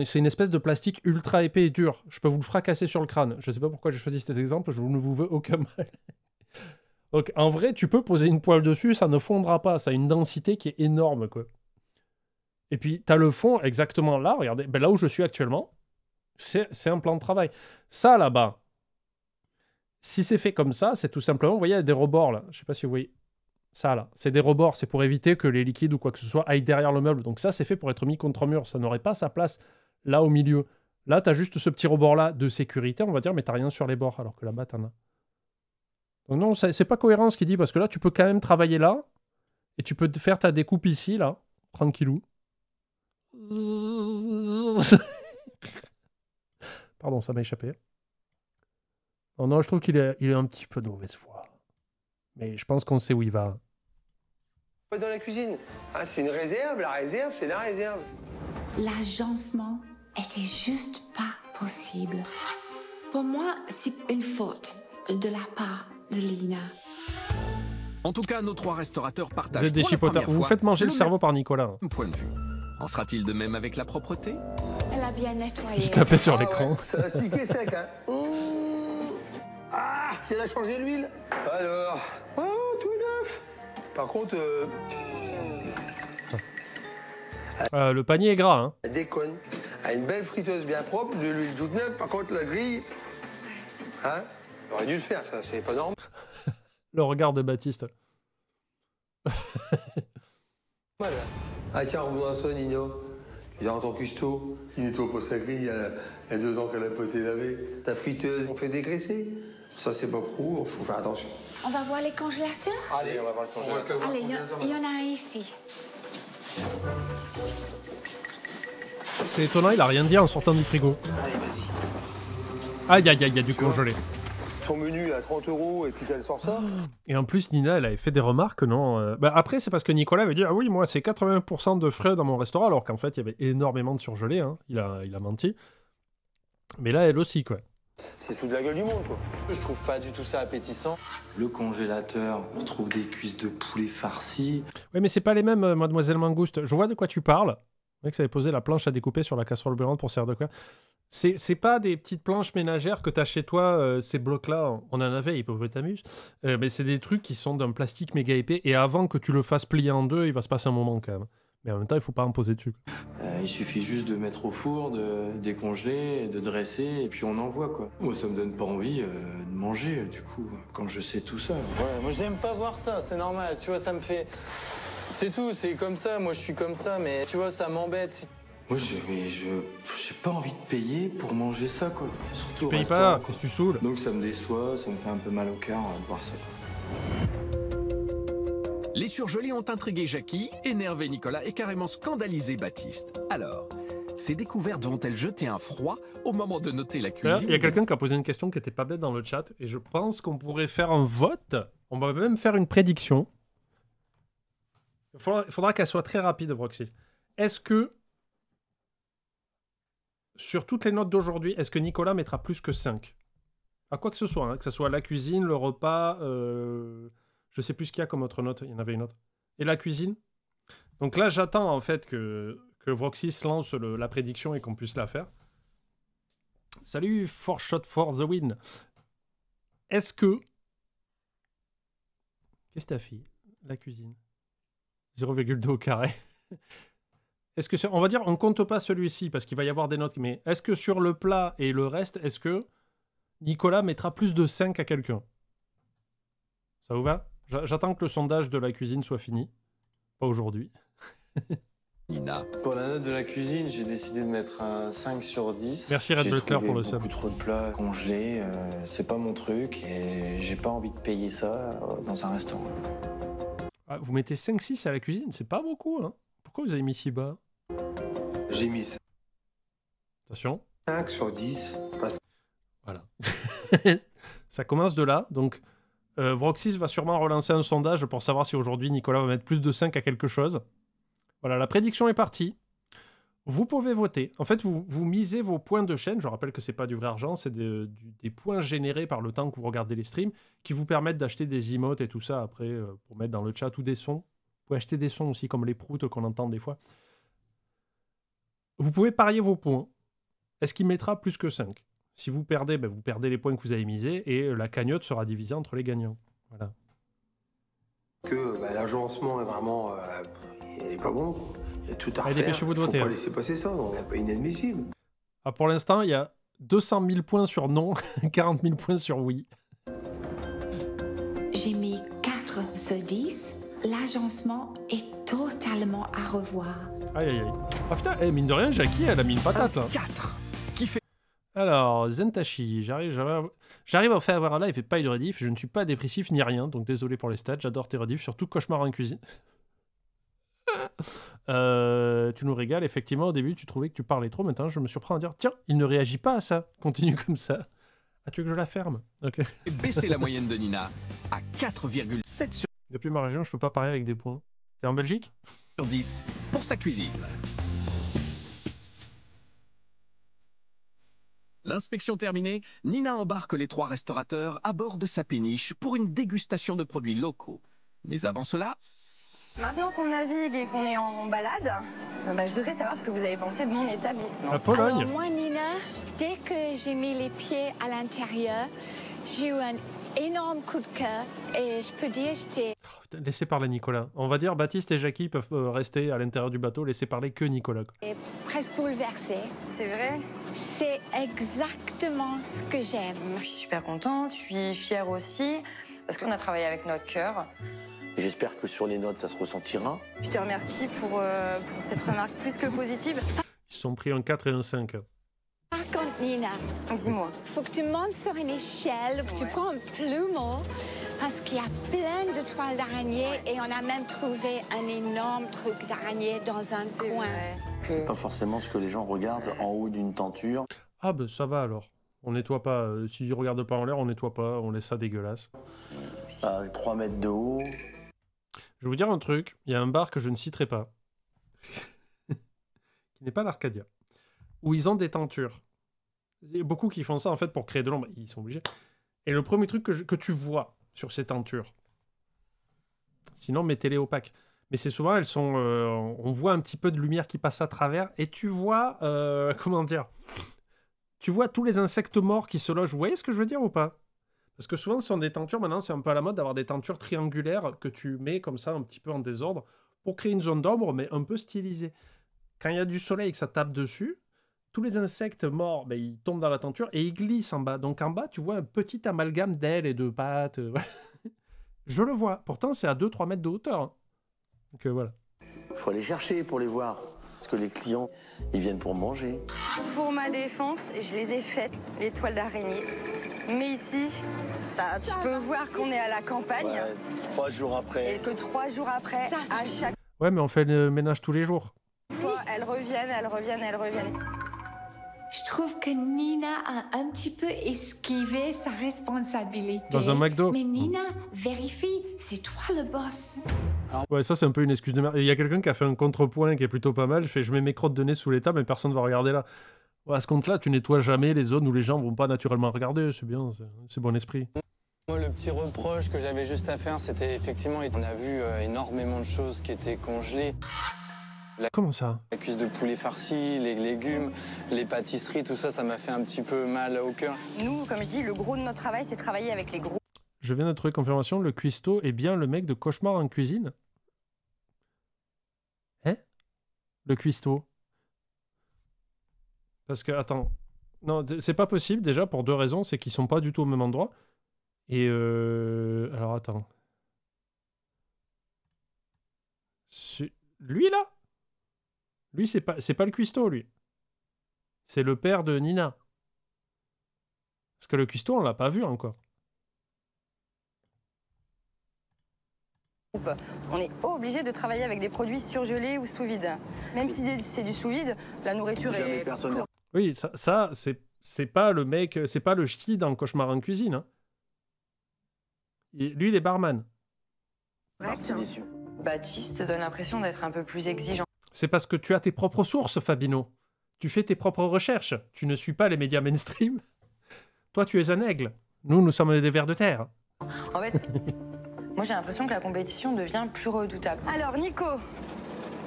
c'est une espèce de plastique ultra épais et dur. Je peux vous le fracasser sur le crâne. Je sais pas pourquoi j'ai choisi cet exemple, je ne vous veux aucun mal. Donc, en vrai, tu peux poser une poêle dessus, ça ne fondra pas. Ça a une densité qui est énorme, quoi. Et puis, tu as le fond exactement là, regardez, ben, là où je suis actuellement, c'est un plan de travail. Ça, là-bas, si c'est fait comme ça, c'est tout simplement, vous voyez, il y a des rebords, là. Je sais pas si vous voyez. Ça, là, c'est des rebords, c'est pour éviter que les liquides ou quoi que ce soit aillent derrière le meuble. Donc ça, c'est fait pour être mis contre mur. Ça n'aurait pas sa place là au milieu. Là, tu as juste ce petit rebord-là de sécurité, on va dire, mais tu n'as rien sur les bords, alors que là-bas, tu en as. Donc non, c'est pas cohérent ce qu'il dit, parce que là, tu peux quand même travailler là, et tu peux faire ta découpe ici, là, tranquillou. Pardon, ça m'a échappé. Oh non, je trouve qu'il est un petit peu de mauvaise foi. Mais je pense qu'on sait où il va. Dans la cuisine. Ah, c'est une réserve, la réserve, c'est la réserve. L'agencement était juste pas possible. Pour moi, c'est une faute de la part de Lina. En tout cas, nos 3 restaurateurs Vous partagent êtes des pour la chipotards. première Vous fois faites manger le même cerveau par Nicolas. point de vue. En sera-t-il de même avec la propreté? Elle a bien nettoyé. Il se tapait sur l'écran. Ouais, ça a tiqué sec, hein. Ah, si elle a changé l'huile. Alors, oh, tout neuf. Par contre, Le panier est gras, hein. elle déconne. Elle a une belle friteuse bien propre, de l'huile toute neuve. Par contre, la grille, hein, elle aurait dû le faire, ça, c'est pas normal. Le regard de Baptiste. Voilà. Ah tiens, on vous en sonne, Nino. Genre en tant que cuistot, il nettoie pas sa grille, il y a 2 ans qu'elle a pas été lavée. Ta friteuse, on fait dégraisser. Ça, c'est pas pro, faut faire attention. On va voir les congélateurs? Allez, on va voir le congélateur. Allez, il y en a un ici. C'est étonnant, il a rien dit en sortant du frigo. Allez, vas-y. Aïe, aïe, aïe, il y a du congelé. Son menu à 30 € et puis qu'elle sort ça. Et en plus, Nina, elle avait fait des remarques, non bah, après, c'est parce que Nicolas avait dit « Ah oui, moi, c'est 80% de frais dans mon restaurant », alors qu'en fait, il y avait énormément de surgelé. Hein. Il a menti. Mais là, elle aussi, quoi. C'est fou de la gueule du monde, quoi. Je trouve pas du tout ça appétissant. Le congélateur, on retrouve des cuisses de poulet farcies. Oui, mais c'est pas les mêmes, Mademoiselle Mangouste. Je vois de quoi tu parles. Le mec, ça avait posé la planche à découper sur la casserole brûlante pour servir de quoi. C'est pas des petites planches ménagères que t'as chez toi, ces blocs-là. On en avait, Hippopotamus. Mais c'est des trucs qui sont d'un plastique méga épais. Et avant que tu le fasses plier en deux, il va se passer un moment quand même. Mais en même temps, il faut pas en poser dessus. Il suffit juste de mettre au four, de décongeler, de dresser, et puis on envoie, quoi. Moi, ça me donne pas envie de manger, du coup, quand je sais tout ça. Ouais, moi j'aime pas voir ça, c'est normal. Tu vois, ça me fait... C'est tout, c'est comme ça, moi je suis comme ça, mais tu vois, ça m'embête. Moi, j'ai pas envie de payer pour manger ça, quoi. Surtout au Tu payes restaurant, pas, quoi. qu'est-ce que tu saoules? Donc ça me déçoit, ça me fait un peu mal au cœur de voir ça, quoi. Les surgelés ont intrigué Jackie, énervé Nicolas et carrément scandalisé Baptiste. Alors, ces découvertes vont-elles jeter un froid au moment de noter la cuisine? Il y a quelqu'un qui a posé une question qui était pas bête dans le chat, et je pense qu'on pourrait faire un vote. On va même faire une prédiction. Il faudra qu'elle soit très rapide, Vroxy. Est-ce que, sur toutes les notes d'aujourd'hui, est-ce que Nicolas mettra plus que 5? À quoi que ce soit, hein, que ce soit la cuisine, le repas, je sais plus ce qu'il y a comme autre note, il y en avait une autre. Et la cuisine. Donc là, j'attends en fait que Vroxy lance la prédiction et qu'on puisse la faire. Salut, 4 shot for the win. Est-ce que... Qu'est-ce que t'as fait? La cuisine. 0,2 au carré. Est-ce que on va dire, on compte pas celui-ci parce qu'il va y avoir des notes, mais est-ce que sur le plat et le reste, est-ce que Nicolas mettra plus de 5 à quelqu'un? Ça vous va? J'attends que le sondage de la cuisine soit fini. Pas aujourd'hui. Nina. Pour la note de la cuisine, j'ai décidé de mettre un 5 sur 10. Merci Red Butler pour le sub. Beaucoup trop de plats congelés, c'est pas mon truc et j'ai pas envie de payer ça dans un restaurant. Ah, vous mettez 5-6 à la cuisine, c'est pas beaucoup, hein? Pourquoi vous avez mis si bas? J'ai mis Attention. 5 sur 10 parce que... Voilà. Ça commence de là, donc Vroxy va sûrement relancer un sondage pour savoir si aujourd'hui Nicolas va mettre plus de 5 à quelque chose. Voilà, la prédiction est partie. Vous pouvez voter. En fait, vous misez vos points de chaîne. Je rappelle que c'est pas du vrai argent, c'est des points générés par le temps que vous regardez les streams qui vous permettent d'acheter des emotes et tout ça après pour mettre dans le chat ou des sons. Vous pouvez acheter des sons aussi comme les proutes qu'on entend des fois. Vous pouvez parier vos points. Est-ce qu'il mettra plus que 5? Si vous perdez, ben vous perdez les points que vous avez misés et la cagnotte sera divisée entre les gagnants. Voilà. Que l'agencement est vraiment... il est pas bon. Il y a tout à refaire. Dépêchez-vous de voter. Faut pas laisser passer ça, donc c'est pas inadmissible. Ah, pour l'instant, il y a 200 000 points sur non, 40 000 points sur oui. J'ai mis 4 sur 10. L'agencement est totalement à revoir. Aïe aïe aïe. Ah putain, mine de rien, Jackie, elle a mis une patate là. 4. Qui fait... Alors, Zentashi, j'arrive à faire avoir un live et pas de rediff. Je ne suis pas dépressif ni rien, donc désolé pour les stats. J'adore tes rediffs, surtout Cauchemar en cuisine. Tu nous régales, effectivement, au début, tu trouvais que tu parlais trop. Maintenant, je me surprends à dire, tiens, il ne réagit pas à ça. Continue comme ça. Ah, tu veux que je la ferme? Ok. Baisser la moyenne de Nina à 4,7 sur Depuis ma région, je peux pas parier avec des points. T'es en Belgique? 10 pour sa cuisine. L'inspection terminée, Nina embarque les 3 restaurateurs à bord de sa péniche pour une dégustation de produits locaux. Mais avant cela... Maintenant qu'on navigue et qu'on est en balade, je voudrais savoir ce que vous avez pensé de mon établissement. La Pologne. Alors moi, Nina, dès que j'ai mis les pieds à l'intérieur, j'ai eu un énorme coup de cœur et je peux dire j'étais... Oh, putain, laissez parler Nicolas. On va dire Baptiste et Jackie peuvent rester à l'intérieur du bateau, laissez parler que Nicolas. presque bouleversée. C'est vrai? C'est exactement ce que j'aime. Je suis super contente, je suis fière aussi, parce qu'on a travaillé avec notre cœur. J'espère que sur les notes, ça se ressentira. Je te remercie pour cette remarque plus que positive. Ils se sont pris un 4 et un 5. Par contre, Nina, dis-moi. Faut que tu montes sur une échelle, que tu prends un plumeau, parce qu'il y a plein de toiles d'araignée et on a même trouvé un énorme truc d'araignée dans un coin. C'est pas forcément ce que les gens regardent en haut d'une tenture. Ah ben ça va alors. On nettoie pas. S'ils regardent pas en l'air, on nettoie pas. On laisse ça dégueulasse. À 3 mètres de haut. Je vais vous dire un truc. Il y a un bar que je ne citerai pas. Qui n'est pas l'Arcadia. Où ils ont des tentures. Il y a beaucoup qui font ça en fait pour créer de l'ombre. Ils sont obligés. Et le premier truc que tu vois sur ces tentures. Sinon, mettez-les opaques. Mais c'est souvent, elles sont... on voit un petit peu de lumière qui passe à travers. Et tu vois... comment dire? Tu vois tous les insectes morts qui se logent. Vous voyez ce que je veux dire ou pas? Parce que souvent, ce sont des tentures. Maintenant, c'est un peu à la mode d'avoir des tentures triangulaires que tu mets comme ça, un petit peu en désordre, pour créer une zone d'ombre, mais un peu stylisée. Quand il y a du soleil et que ça tape dessus, tous les insectes morts, ben, ils tombent dans la tenture et ils glissent en bas. Donc en bas, tu vois un petit amalgame d'ailes et de pattes. Je le vois. Pourtant, c'est à 2-3 mètres de hauteur. Hein. Donc voilà. Faut aller chercher pour les voir. Parce que les clients, ils viennent pour manger. Pour ma défense, je les ai faites, les toiles d'araignée. Mais ici, tu peux voir qu'on est à la campagne. Ouais, 3 jours après. Et que 3 jours après, à chaque Ouais, mais on fait le ménage tous les jours. fois, elles reviennent, elles reviennent, elles reviennent. Je trouve que Nina a un petit peu esquivé sa responsabilité. Dans un McDo. Mais Nina, vérifie, c'est toi le boss. Ouais, ça c'est un peu une excuse de merde. Il y a quelqu'un qui a fait un contrepoint qui est plutôt pas mal. Je mets mes crottes de nez sous les tables, mais personne ne va regarder là. Ouais, à ce compte-là, tu nettoies jamais les zones où les gens vont pas naturellement regarder. C'est bien, c'est bon esprit. Moi, le petit reproche que j'avais juste à faire, c'était effectivement, on a vu énormément de choses qui étaient congelées. Comment ça? La cuisse de poulet farci, les légumes, les pâtisseries, tout ça, ça m'a fait un petit peu mal au cœur. Nous, comme je dis, le gros de notre travail, c'est travailler avec les gros. Je viens de trouver confirmation, le cuistot est bien le mec de Cauchemar en cuisine. Hein? Le cuistot. Parce que, attends, non, c'est pas possible déjà pour 2 raisons, c'est qu'ils sont pas du tout au même endroit. Et alors attends. Lui là? Lui c'est pas le cuistot lui. C'est le père de Nina. Parce que le cuistot on l'a pas vu encore. On est obligé de travailler avec des produits surgelés ou sous vide. Même si c'est du sous vide, la nourriture est... Oui, ça c'est pas le mec, c'est pas le ch'ti dans Cauchemar en cuisine. Hein. Lui, il est barman. Baptiste donne l'impression d'être un peu plus exigeant. C'est parce que tu as tes propres sources, Fabino. Tu fais tes propres recherches. Tu ne suis pas les médias mainstream. Toi, tu es un aigle. Nous sommes des vers de terre. En fait, moi j'ai l'impression que la compétition devient plus redoutable. Alors, Nico.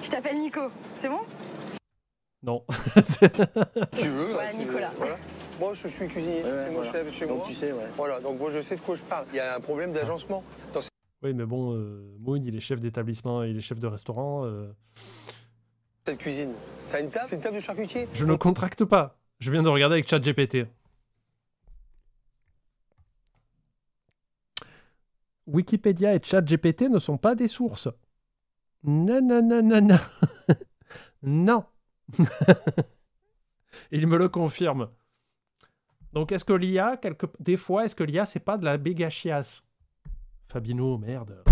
Je t'appelle Nico. C'est bon? Non. Tu veux Voilà, Nicolas. Voilà. Moi, je suis cuisinier, c'est mon chef chez donc moi. tu sais, ouais. Voilà, donc moi, je sais de quoi je parle. Il y a un problème d'agencement. Oui, mais bon, Moon, il est chef d'établissement, il est chef de restaurant. Cette cuisine, t'as une table? C'est une table de charcutier? Je ne contracte pas. Je viens de regarder avec ChatGPT. Wikipédia et ChatGPT ne sont pas des sources. Non, non, non, non, non. Non. Il me le confirme. Donc, est-ce que l'IA, des fois, est-ce que l'IA, c'est pas de la bégachiasse? Fabino, merde.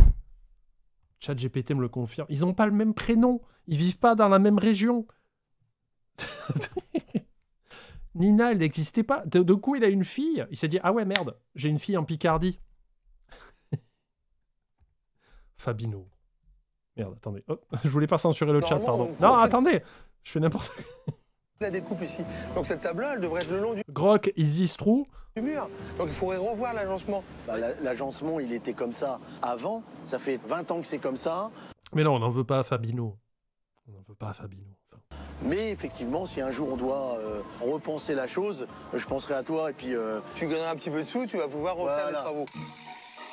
ChatGPT me le confirme. Ils n'ont pas le même prénom. Ils vivent pas dans la même région. Nina, elle n'existait pas. De coup, il a une fille. Il s'est dit, ah ouais, merde, j'ai une fille en Picardie. Fabino. Merde, attendez. Hop. Je voulais pas censurer le chat, pardon. Non, attendez. Je fais n'importe quoi. La découpe ici. Donc cette table-là, elle devrait être le long du Grok, Easy Strou. mur. Donc il faudrait revoir l'agencement. Bah, l'agencement, il était comme ça avant. Ça fait 20 ans que c'est comme ça. Mais non, on n'en veut pas à Fabino. On n'en veut pas à Fabino. Enfin. Mais effectivement, si un jour on doit repenser la chose, je penserai à toi et puis... Tu gagneras un petit peu de sous, tu vas pouvoir refaire les travaux.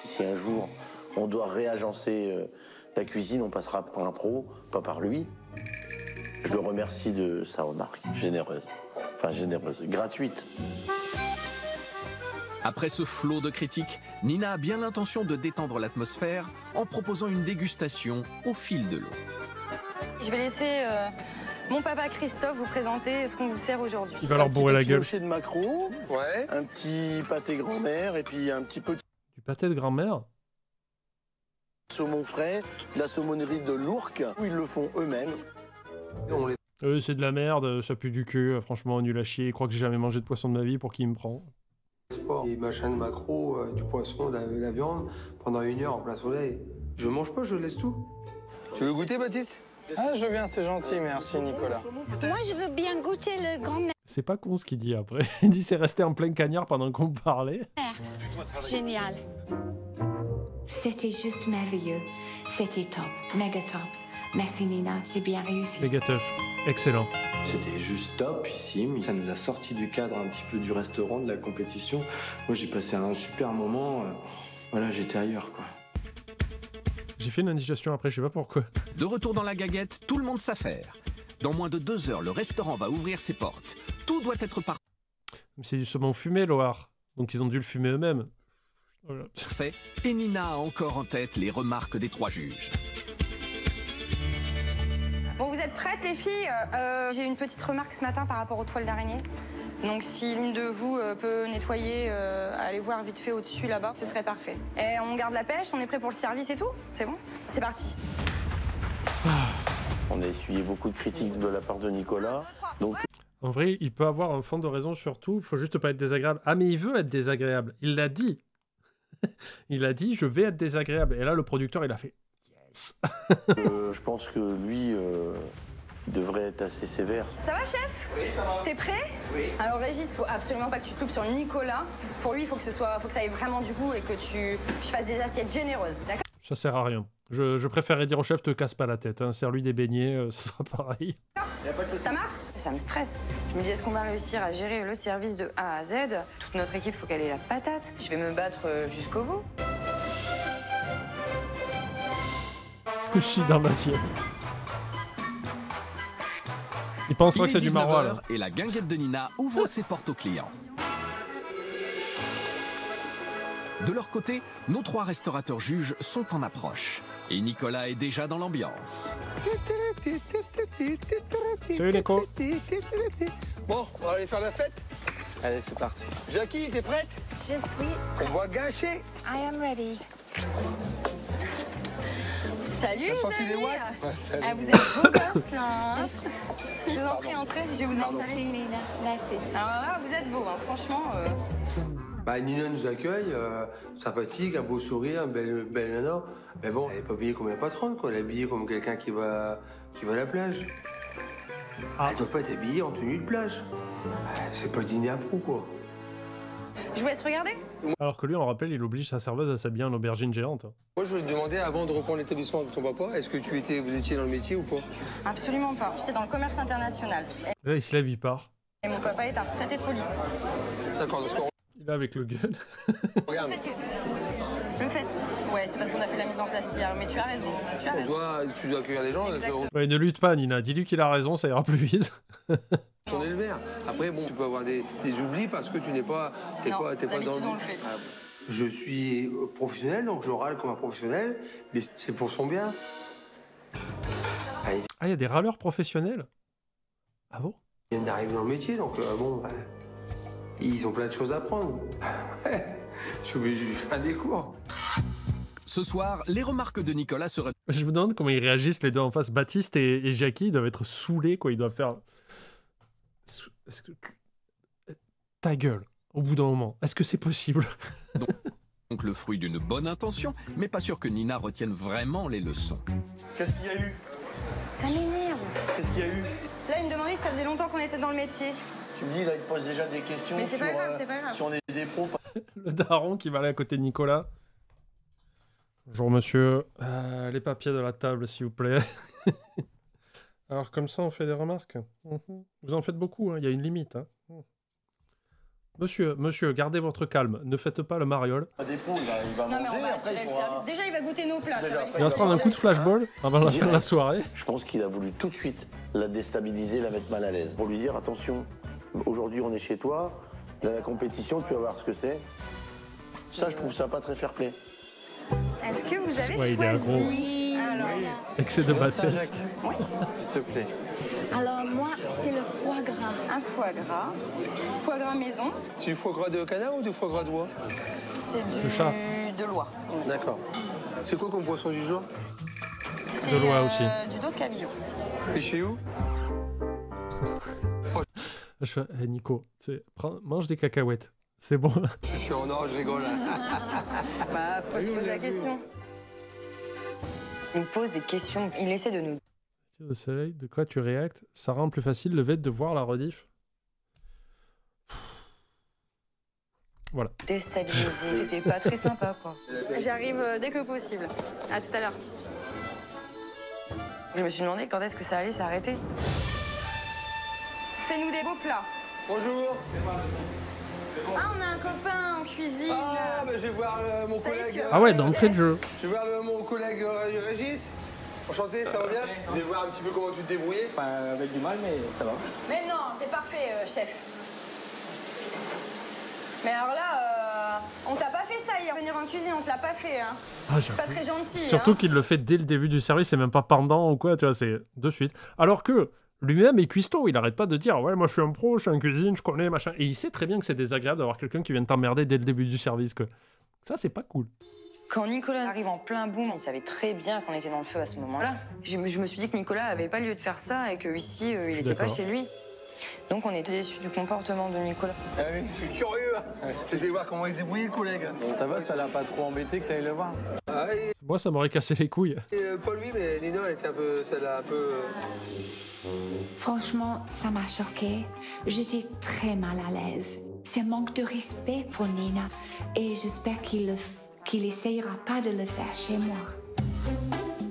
Si un jour on doit réagencer la cuisine, on passera par un pro, pas par lui. Je le remercie de sa remarque généreuse. Enfin généreuse, gratuite. Après ce flot de critiques, Nina a bien l'intention de détendre l'atmosphère en proposant une dégustation au fil de l'eau. Je vais laisser mon papa Christophe vous présenter ce qu'on vous sert aujourd'hui. Il va leur bourrer la gueule. Un petit de maquereau, Ouais. un petit pâté grand-mère et puis un petit peu de Du pâté de grand-mère? saumon frais, de la saumonnerie de l'Ourcq, où ils le font eux-mêmes. On les... C'est de la merde, ça pue du cul, franchement, nul à chier. Il croit que j'ai jamais mangé de poisson de ma vie, pour qui il me prend? Des machins de maquereau, du poisson, de la viande, pendant 1 heure en plein soleil. Je mange pas, je laisse tout. Tu veux goûter, Baptiste? Ah, je veux bien, c'est gentil, merci Nicolas. Moi, je veux bien goûter le grand-mère. C'est pas con ce qu'il dit après. Il dit c'est resté en plein cagnard pendant qu'on parlait. Génial. C'était juste merveilleux. C'était top, méga top. Merci Nina, j'ai bien réussi. Méga teuf. Excellent. C'était juste top ici, mais ça nous a sorti du cadre un petit peu du restaurant, de la compétition. Moi j'ai passé un super moment, voilà, j'étais ailleurs quoi. J'ai fait une indigestion après, je sais pas pourquoi. De retour dans la gaguette, tout le monde s'affaire. Dans moins de 2 heures, le restaurant va ouvrir ses portes. Tout doit être C'est du saumon fumé, Loire. Donc ils ont dû le fumer eux-mêmes. Voilà. parfait. Et Nina a encore en tête les remarques des 3 juges. Bon, vous êtes prêtes les filles? J'ai une petite remarque ce matin par rapport aux toiles d'araignée. Donc si l'une de vous peut nettoyer, aller voir vite fait au-dessus là-bas, ce serait parfait. Et on garde la pêche, on est prêt pour le service et tout? C'est bon? C'est parti. On a essuyé beaucoup de critiques de la part de Nicolas. Donc... En vrai, il peut avoir un fond de raison sur tout, il faut juste pas être désagréable. Ah mais il veut être désagréable, il l'a dit. Il a dit je vais être désagréable. Et là le producteur il a fait yes. Je pense que lui devrait être assez sévère. Ça va, chef? Oui, ça va. T'es prêt? Oui. Alors, Régis, faut absolument pas que tu te loupes sur Nicolas. Pour lui, il faut que ça aille vraiment du goût et que tu fasses des assiettes généreuses, d'accord? Ça sert à rien. Je préférerais dire au chef te casse pas la tête, hein. Sers-lui des beignets, ça sera pareil. Ça marche? Ça me stresse. Je me dis, est-ce qu'on va réussir à gérer le service de A à Z? Toute notre équipe, faut qu'elle ait la patate. Je vais me battre jusqu'au bout. Je chie dans l'assiette. Il pensera que c'est du maroilles. 19 h et la guinguette de Nina ouvre ses portes aux clients. De leur côté, nos 3 restaurateurs juges sont en approche. Et Nicolas est déjà dans l'ambiance. Salut Nico. Bon, on va aller faire la fête. Allez, c'est parti. Jackie, t'es prête? Je suis. On va gâcher. I am ready. Salut, T'as les senti les amis. watts? Salut. Ah, vous êtes beaux gosses, là. Hein? Je vous en prie, entrez. Je vais vous installer. Merci Nina. Merci. Alors là, vous êtes beaux, hein. Franchement. Bah, Nina nous accueille, sympathique, un beau sourire, un bel nana. Mais bon, elle n'est pas habillée comme une patronne, quoi. Elle est habillée comme quelqu'un qui va à la plage. Ah. Elle doit pas être habillée en tenue de plage. C'est pas dîner à pro, quoi. Je vous laisse regarder. Alors que lui, on rappelle, il oblige sa serveuse à s'habiller en aubergine géante. Moi, je voulais te demander, avant de reprendre l'établissement avec ton papa, est-ce que vous étiez dans le métier ou pas? Absolument pas. J'étais dans le commerce international. Là, il se lève, il part. Et mon papa est un retraité de police. D'accord, parce qu'on Il est avec le gun. regarde. Le fait. Ouais, c'est parce qu'on a fait la mise en place hier. Mais tu as raison. Tu as raison. Tu dois accueillir les gens. Ouais, ne lutte pas, Nina. Dis-lui qu'il a raison, ça ira plus vite. On est le vert. Après, bon, tu peux avoir des oublis parce que tu n'es pas, t'es pas dans le. On le fait. Je suis professionnel, donc je râle comme un professionnel, mais c'est pour son bien. Ah, il y a des râleurs professionnels? Ah bon? Ils viennent d'arriver dans le métier, donc bon, ils ont plein de choses à apprendre. Ouais, je suis obligé de lui faire des cours. Ce soir, les remarques de Nicolas seraient... Je me demande comment ils réagissent les deux en face. Baptiste et Jackie, ils doivent être saoulés, quoi. Ils doivent faire... Est-ce que... Ta gueule, au bout d'un moment. Est-ce que c'est possible? Donc le fruit d'une bonne intention, mais pas sûr que Nina retienne vraiment les leçons. Qu'est-ce qu'il y a eu? Ça l'énerve. Qu'est-ce qu'il y a eu? Là, il me demandait si ça faisait longtemps qu'on était dans le métier. Tu me dis, là, il te pose déjà des questions Mais c'est sur pas grave, c'est pas grave. si on est des pros. Le daron qui va aller à côté de Nicolas. Bonjour monsieur, les papiers de la table s'il vous plaît. Alors comme ça on fait des remarques. Vous en faites beaucoup, hein. Il y a une limite. Hein. Monsieur, gardez votre calme, ne faites pas le mariole. Des pros, il va Non, mais manger, on va après assurer le service. Déjà, il va goûter nos plats. Ça va lui Il va se prendre un coup de flashball avant la fin de la soirée. Je pense qu'il a voulu tout de suite la déstabiliser, la mettre mal à l'aise. Pour lui dire, attention, aujourd'hui on est chez toi, dans la compétition, tu vas voir ce que c'est. Ça, je trouve ça pas très fair-play. Est-ce que vous avez Ouais, il est aggro. choisi alors Excès de bassesse. Oui. S'il te plaît. Alors moi, c'est le foie gras. Un foie gras maison. C'est du foie gras de canard ou du foie gras d'oie? C'est Le chat. de l'oie. D'accord. C'est quoi comme poisson du jour? C'est De l'oie aussi. Du dos de cabillaud. Pêché où? Je fais, hey, Nico, mange des cacahuètes. C'est bon. Je suis en or, je rigole. Bah, faut se poser la question. Il nous pose des questions. Il essaie de nous... Le soleil, de quoi tu réactes? Ça rend plus facile le fait de voir la rediff. Voilà. déstabiliser. C'était pas très sympa, quoi. J'arrive dès que possible. À tout à l'heure. Je me suis demandé quand est-ce que ça allait s'arrêter. Fais-nous des beaux plats. Bonjour. Ah, on a un copain en cuisine. Ah, bah, je vais voir mon collègue. Ah ouais, d'entrée de jeu. Je vais voir mon collègue Régis. Enchanté, ça va bien? Je vais voir un petit peu comment tu te débrouillais. Avec du mal, mais ça va. Mais non, t'es parfait, chef. Mais alors là, on t'a pas fait ça hier. Venir en cuisine, on te l'a pas fait. Hein. Ah, c'est pas très gentil. Surtout qu'il le fait dès le début du service, c'est même pas pendant ou quoi, tu vois, c'est de suite. Alors que lui-même est cuistot, il arrête pas de dire ouais, moi je suis un pro, je suis en cuisine, je connais, machin. Et il sait très bien que c'est désagréable d'avoir quelqu'un qui vient t'emmerder dès le début du service, quoi. Ça, c'est pas cool. Quand Nicolas arrive en plein boom, il savait très bien qu'on était dans le feu à ce moment-là. Je me suis dit que Nicolas avait pas lieu de faire ça et que ici, il était pas chez lui. Donc on était déçus du comportement de Nicolas. Ah oui, je suis curieux. C'était voir comment il se débrouillait, le collègue. Bon, ça va, ça l'a pas trop embêté que t'ailles le voir? Ah, et, Moi, ça m'aurait cassé les couilles. pas lui, mais Nina, elle était un peu... Ça l'a un peu... Franchement, ça m'a choquée. J'étais très mal à l'aise. C'est un manque de respect pour Nina. Et j'espère qu'il essayera pas de le faire chez moi.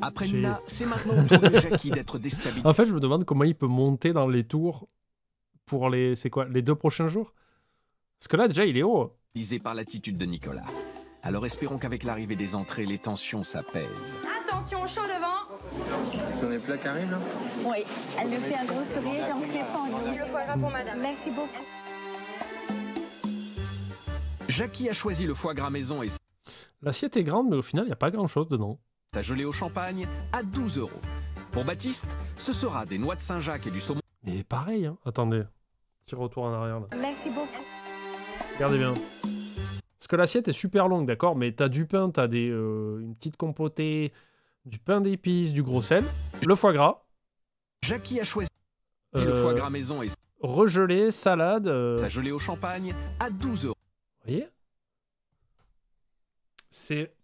Après Nina, c'est maintenant au tour de Jackie d'être déstabilisé. En fait, je me demande comment il peut monter dans les tours pour les 2 prochains jours. Parce que là, déjà, il est haut. Lisé par l'attitude de Nicolas. Alors espérons qu'avec l'arrivée des entrées, les tensions s'apaisent. Attention, chaud devant. Ce sont les plats qui arrivent, là? Oui, elle me fait un gros sourire, donc c'est pendu. Le foie gras pour madame. Merci beaucoup. Jackie a choisi le foie gras maison et L'assiette est grande, mais au final, il n'y a pas grand-chose dedans. sa gelée au champagne à 12 €. Pour Baptiste, ce sera des noix de Saint-Jacques et du saumon. Mais pareil, hein. Attendez. Petit retour en arrière, là. Merci beaucoup. Regardez bien. Parce que l'assiette est super longue, d'accord? Mais t'as du pain, t'as une petite compotée, du pain d'épices, du gros sel, le foie gras. Jackie a choisi le foie gras maison et regelé, salade. sa gelée au champagne à 12 €. Vous voyez? C'est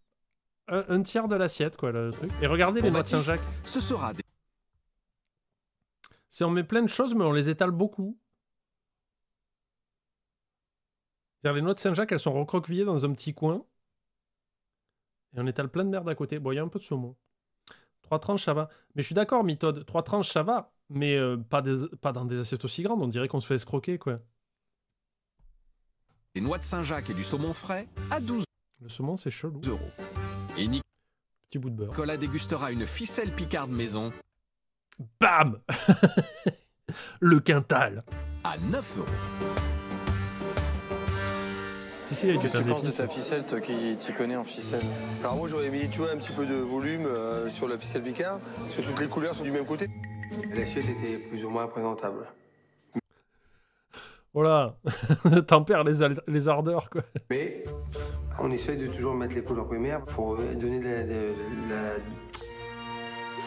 un tiers de l'assiette, quoi, le truc. Et regardez Pour les noix de Baptiste, Saint-Jacques. ce sera des... On met plein de choses, mais on les étale beaucoup. C'est-à-dire, les noix de Saint-Jacques, elles sont recroquevillées dans un petit coin. Et on étale plein de merde à côté. Bon, il y a un peu de saumon. 3 tranches, ça va. Mais je suis d'accord, Mythode. 3 tranches, ça va. Mais pas dans des assiettes aussi grandes. On dirait qu'on se fait escroquer, quoi. Des noix de Saint-Jacques et du saumon frais à 12 €. Le saumon, c'est chelou. Et petit bout de beurre. Nicolas dégustera une ficelle picarde maison. Bam. Le quintal. À 9 €. Si, il y a Qu'est-ce que tu penses de ta ficelle, toi qui t'y connais en ficelle? Alors moi j'aurais mis, tu vois, un petit peu de volume sur la ficelle Picard, parce que toutes les couleurs sont du même côté. L'assiette était plus ou moins présentable. Voilà, tempère les ardeurs, quoi. Mais on essaie de toujours mettre les couleurs primaires pour donner de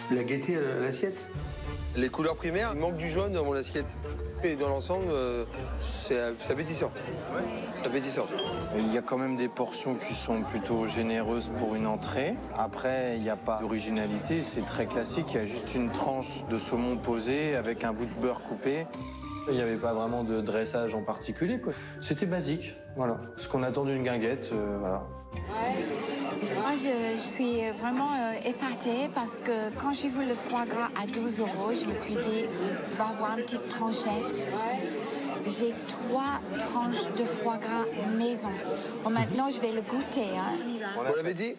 la gaieté à l'assiette. Les couleurs primaires, il manque du jaune dans mon assiette. Et dans l'ensemble, c'est appétissant. C'est appétissant. Il y a quand même des portions qui sont plutôt généreuses pour une entrée. Après, il n'y a pas d'originalité, c'est très classique. Il y a juste une tranche de saumon posée avec un bout de beurre coupé. Il n'y avait pas vraiment de dressage en particulier, quoi. C'était basique, voilà. Ce qu'on attend d'une guinguette, voilà. Moi, je suis vraiment épatée parce que quand j'ai vu le foie gras à 12 €, je me suis dit, on va avoir une petite tranchette. J'ai 3 tranches de foie gras maison. Bon, maintenant, je vais le goûter. Hein. Bon appétit.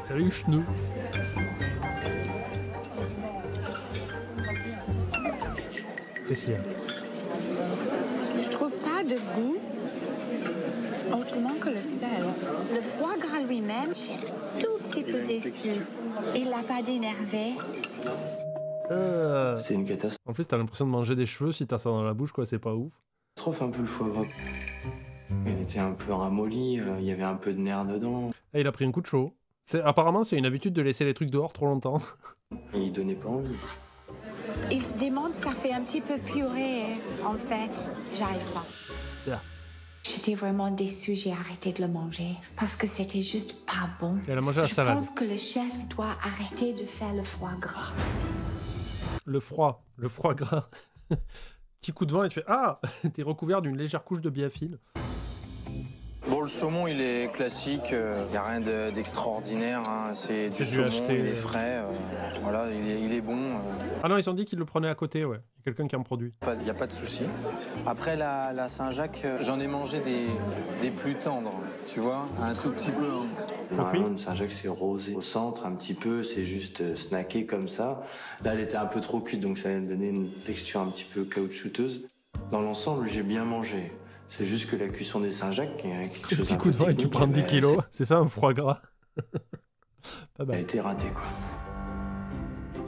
Salut, Chnou. Qu'est-ce qu'il y a? Je trouve pas de goût autrement que le sel. Le foie gras lui-même, j'ai un tout petit peu déçu. Il n'a pas d'énervé. C'est une catastrophe. En plus, t'as l'impression de manger des cheveux si t'as ça dans la bouche, quoi. C'est pas ouf. Catastrophe un peu le foie gras. Il était un peu ramolli, il y avait un peu de nerf dedans. Et il a pris un coup de chaud. Apparemment, c'est une habitude de laisser les trucs dehors trop longtemps. Et il donnait pas envie. Il se demande, ça fait un petit peu purée. En fait, j'arrive pas. Yeah. J'étais vraiment déçue, j'ai arrêté de le manger parce que c'était juste pas bon. Elle a mangé la salade. Je pense que le chef doit arrêter de faire le foie gras. Le foie gras. Petit coup de vent et tu fais ah, t'es recouvert d'une légère couche de biafine. Bon, le saumon, il est classique, il n'y a rien d'extraordinaire, hein. C'est du saumon, acheté, il est frais, voilà, il est bon. Ah non, ils ont dit qu'ils le prenaient à côté, ouais. Il y a quelqu'un qui en produit. Il n'y a pas de souci. Après, la Saint-Jacques, j'en ai mangé des plus tendres, tu vois, un tout petit peu. Normalement, une Saint-Jacques, c'est rosé au centre, un petit peu, c'est juste snacké comme ça. Là, elle était un peu trop cuite, donc ça allait me donner une texture un petit peu caoutchouteuse. Dans l'ensemble, j'ai bien mangé. C'est juste que la cuisson des Saint-Jacques est quelque chose petit coup de vent et tu prends 10 kilos. C'est ça, un foie gras. Pas mal. Ça a été raté, quoi.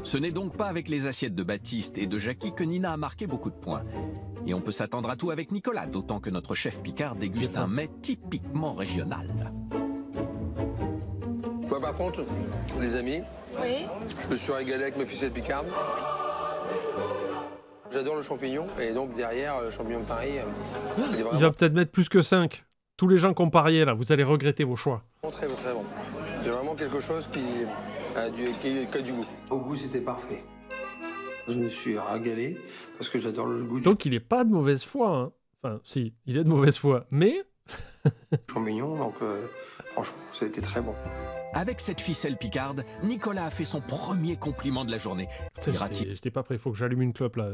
Ce n'est donc pas avec les assiettes de Baptiste et de Jackie que Nina a marqué beaucoup de points. Et on peut s'attendre à tout avec Nicolas, d'autant que notre chef Picard déguste un mets typiquement régional. Moi, par contre, les amis, Oui. je me suis régalé avec ma ficelle Picarde. J'adore le champignon, et donc derrière, le champignon de Paris, il est vraiment Il va peut-être mettre plus que 5. Tous les gens qui ont parié, là, vous allez regretter vos choix. très bon, très bon. C'est vraiment quelque chose qui a du goût. Au goût, c'était parfait. Je me suis régalé, parce que j'adore le goût Donc il est pas de mauvaise foi, hein. Enfin, si, il est de mauvaise foi, mais... du champignon, donc franchement, ça a été très bon. Avec cette ficelle picarde, Nicolas a fait son premier compliment de la journée. J'étais pas prêt, il faut que j'allume une clope là.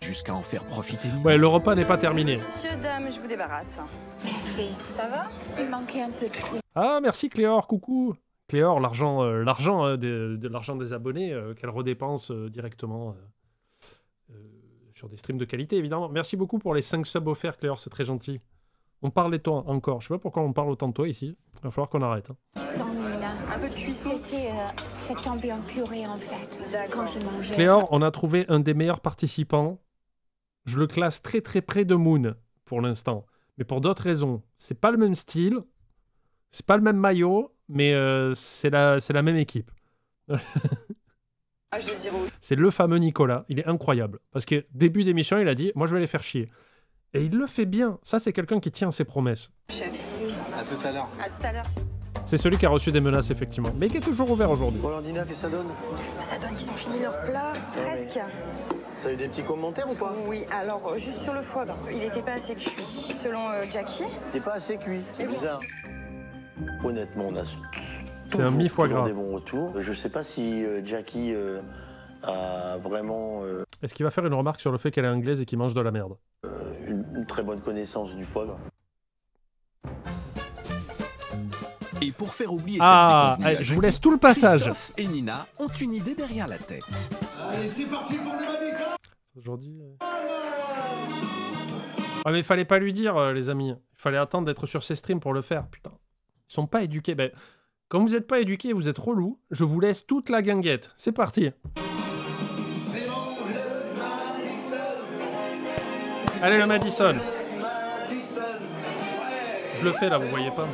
Jusqu'à en faire profiter Nina. Ouais, le repas n'est pas terminé. Monsieur, dame, je vous débarrasse. Merci. Ça va? Il manquait un peu de goût. Ah, merci Cléor, coucou. Cléor, l'argent de l'argent des abonnés qu'elle redépense directement sur des streams de qualité, évidemment. Merci beaucoup pour les 5 subs offerts, Cléor, c'est très gentil. On parle de toi encore. Je sais pas pourquoi on parle autant de toi ici. Il va falloir qu'on arrête. Hein. Un peu de cuisson. C'était tombé en purée, en fait, quand je mangeais. Cléor, on a trouvé un des meilleurs participants. Je le classe très très près de Moon pour l'instant. Mais pour d'autres raisons. C'est pas le même style. C'est pas le même maillot. Mais c'est la même équipe. C'est le fameux Nicolas. Il est incroyable. Parce que début d'émission, il a dit « Moi, je vais les faire chier ». Et il le fait bien. Ça, c'est quelqu'un qui tient ses promesses. Chef. À tout à l'heure. À tout à l'heure. C'est celui qui a reçu des menaces, effectivement. Mais qui est toujours ouvert aujourd'hui. Bon, alors, Nina, qu'est-ce que ça donne? Ça donne qu'ils ont fini leur plat. Presque. T'as eu des petits commentaires ou pas? Oui, alors juste sur le foie gras, il n'était pas assez cuit, selon Jackie. T'es pas assez cuit, c'est bizarre. Honnêtement, on a c'est un mi-foie gras. Des bons retours. Je sais pas si Jackie a vraiment... Est-ce qu'il va faire une remarque sur le fait qu'elle est anglaise et qu'il mange de la merde? Une très bonne connaissance du foie gras. Et pour faire oublier cette déconvenue, je vous laisse tout le passage. Christophe et Nina ont une idée derrière la tête. Allez, c'est parti pour le Madison. Aujourd'hui... Ah mais il fallait pas lui dire, les amis. Il fallait attendre d'être sur ses streams pour le faire, putain. Ils sont pas éduqués. Ben, quand vous êtes pas éduqués, vous êtes relous. Je vous laisse toute la guinguette. C'est parti. Allez, le Madison. Je le fais là, vous voyez pas.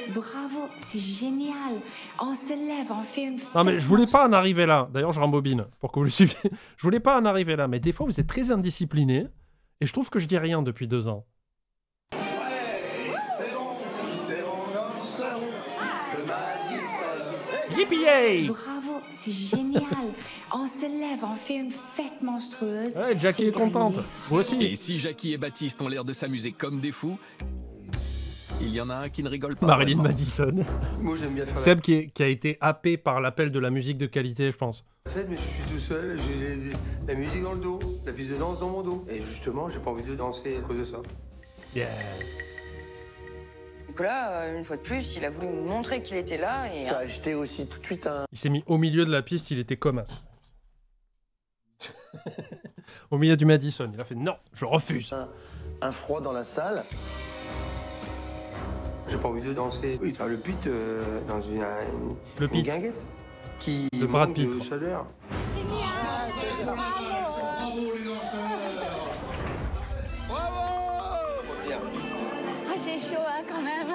Bravo, c'est génial. On se lève, on fait une fête. Non mais je voulais pas en arriver là. D'ailleurs, je rembobine pour que vous le suiviez. Je voulais pas en arriver là, mais des fois vous êtes très indisciplinés et je trouve que je dis rien depuis 2 ans. Yippee! Bravo, c'est génial. On se lève, on fait une fête monstrueuse. Ouais, Jackie est contente. Vous aussi. Et si Jackie et Baptiste ont l'air de s'amuser comme des fous, il y en a un qui ne rigole pas. Marilyn vraiment. Madison. Moi, j'aime bien faire Seb qui a été happé par l'appel de la musique de qualité, je pense. la fête, mais je suis tout seul, j'ai la musique dans le dos, la piste de danse dans mon dos. Et justement, j'ai pas envie de danser à cause de ça. Yeah. Nicolas, une fois de plus, il a voulu nous montrer qu'il était là et... Ça a jeté aussi tout de suite un... Il s'est mis au milieu de la piste, il était comme au milieu du Madison. Il a fait non, je refuse. Un froid dans la salle. J'ai pas envie de danser. Oui, le pit dans Le pit. une guinguette qui Le Brad manque Pitt. de chaleur. Ah, j'ai chaud hein, quand même.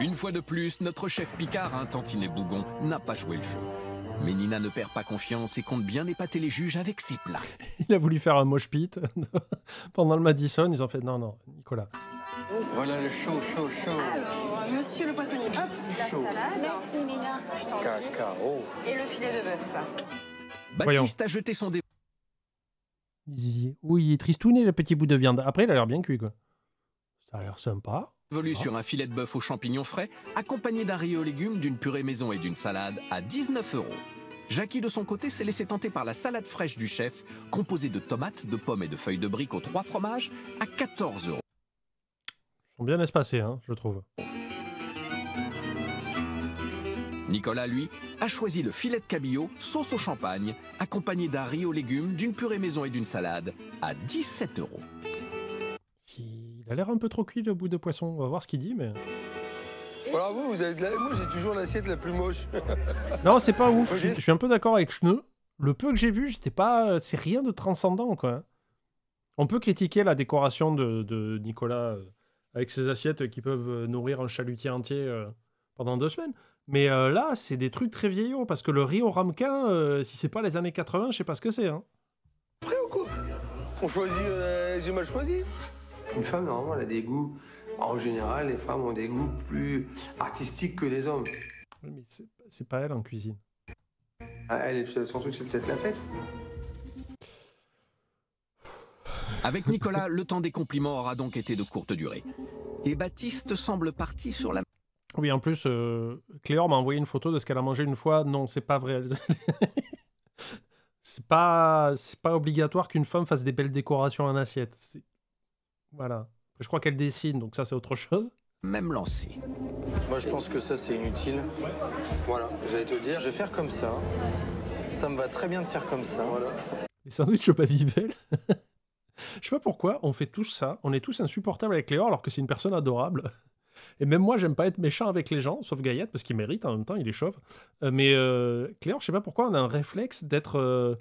Une fois de plus, notre chef Picard, un tantinet bougon, n'a pas joué le jeu. Mais Nina ne perd pas confiance et compte bien épater les juges avec ses plats. Il a voulu faire un mosh pit pendant le Madison. Ils ont fait non, Nicolas. Voilà le chaud. Alors, monsieur le poissonnier, hop, la salade. Merci Nina. Je t'en prie. Cacao. Et le filet de bœuf. Baptiste a jeté son dé. Oui, il est tristouné le petit bout de viande. Après, il a l'air bien cuit, quoi. Ça a l'air sympa. Volu sur un filet de bœuf aux champignons frais, accompagné d'un riz aux légumes, d'une purée maison et d'une salade à 19 €. Jackie, de son côté, s'est laissé tenter par la salade fraîche du chef, composée de tomates, de pommes et de feuilles de briques aux 3 fromages, à 14 €. Ils sont bien espacés, hein, je trouve. Nicolas, lui, a choisi le filet de cabillaud, sauce au champagne, accompagné d'un riz aux légumes, d'une purée maison et d'une salade, à 17 €. Il a l'air un peu trop cuit, le bout de poisson. On va voir ce qu'il dit, mais... Voilà, vous avez moi, j'ai toujours l'assiette la plus moche. Non, c'est pas ouf. Je suis un peu d'accord avec Schneu. Le peu que j'ai vu, j'étais pas... C'est rien de transcendant, quoi. On peut critiquer la décoration de Nicolas avec ses assiettes qui peuvent nourrir un chalutier entier pendant 2 semaines. Mais là, c'est des trucs très vieillots, parce que le riz au ramequin, si c'est pas les années 80, je sais pas ce que c'est. Hein. Après ou quoi? On choisit, j'ai mal choisi. Une femme, normalement, elle a des goûts. En général, les femmes ont des goûts plus artistiques que les hommes. Oui, mais c'est pas elle en cuisine. Elle, son truc, c'est peut-être la fête. Avec Nicolas, le temps des compliments aura donc été de courte durée. Et Baptiste semble parti sur la... Oui, en plus, Cléor m'a envoyé une photo de ce qu'elle a mangé une fois. Non, c'est pas vrai. c'est pas obligatoire qu'une femme fasse des belles décorations en assiette. Voilà. Je crois qu'elle dessine, donc ça, c'est autre chose. Même lancé. Moi, je pense que ça, c'est inutile. Voilà, j'allais te dire. Je vais faire comme ça. Ça me va très bien de faire comme ça. Voilà. Les sandwichs au Babybel. Je sais pas pourquoi, on fait tous ça. On est tous insupportables avec Cléor alors que c'est une personne adorable. Et même moi, j'aime pas être méchant avec les gens, sauf Gaillette, parce qu'il mérite, en même temps, il est chauve. Mais Cléor, je sais pas pourquoi, on a un réflexe d'être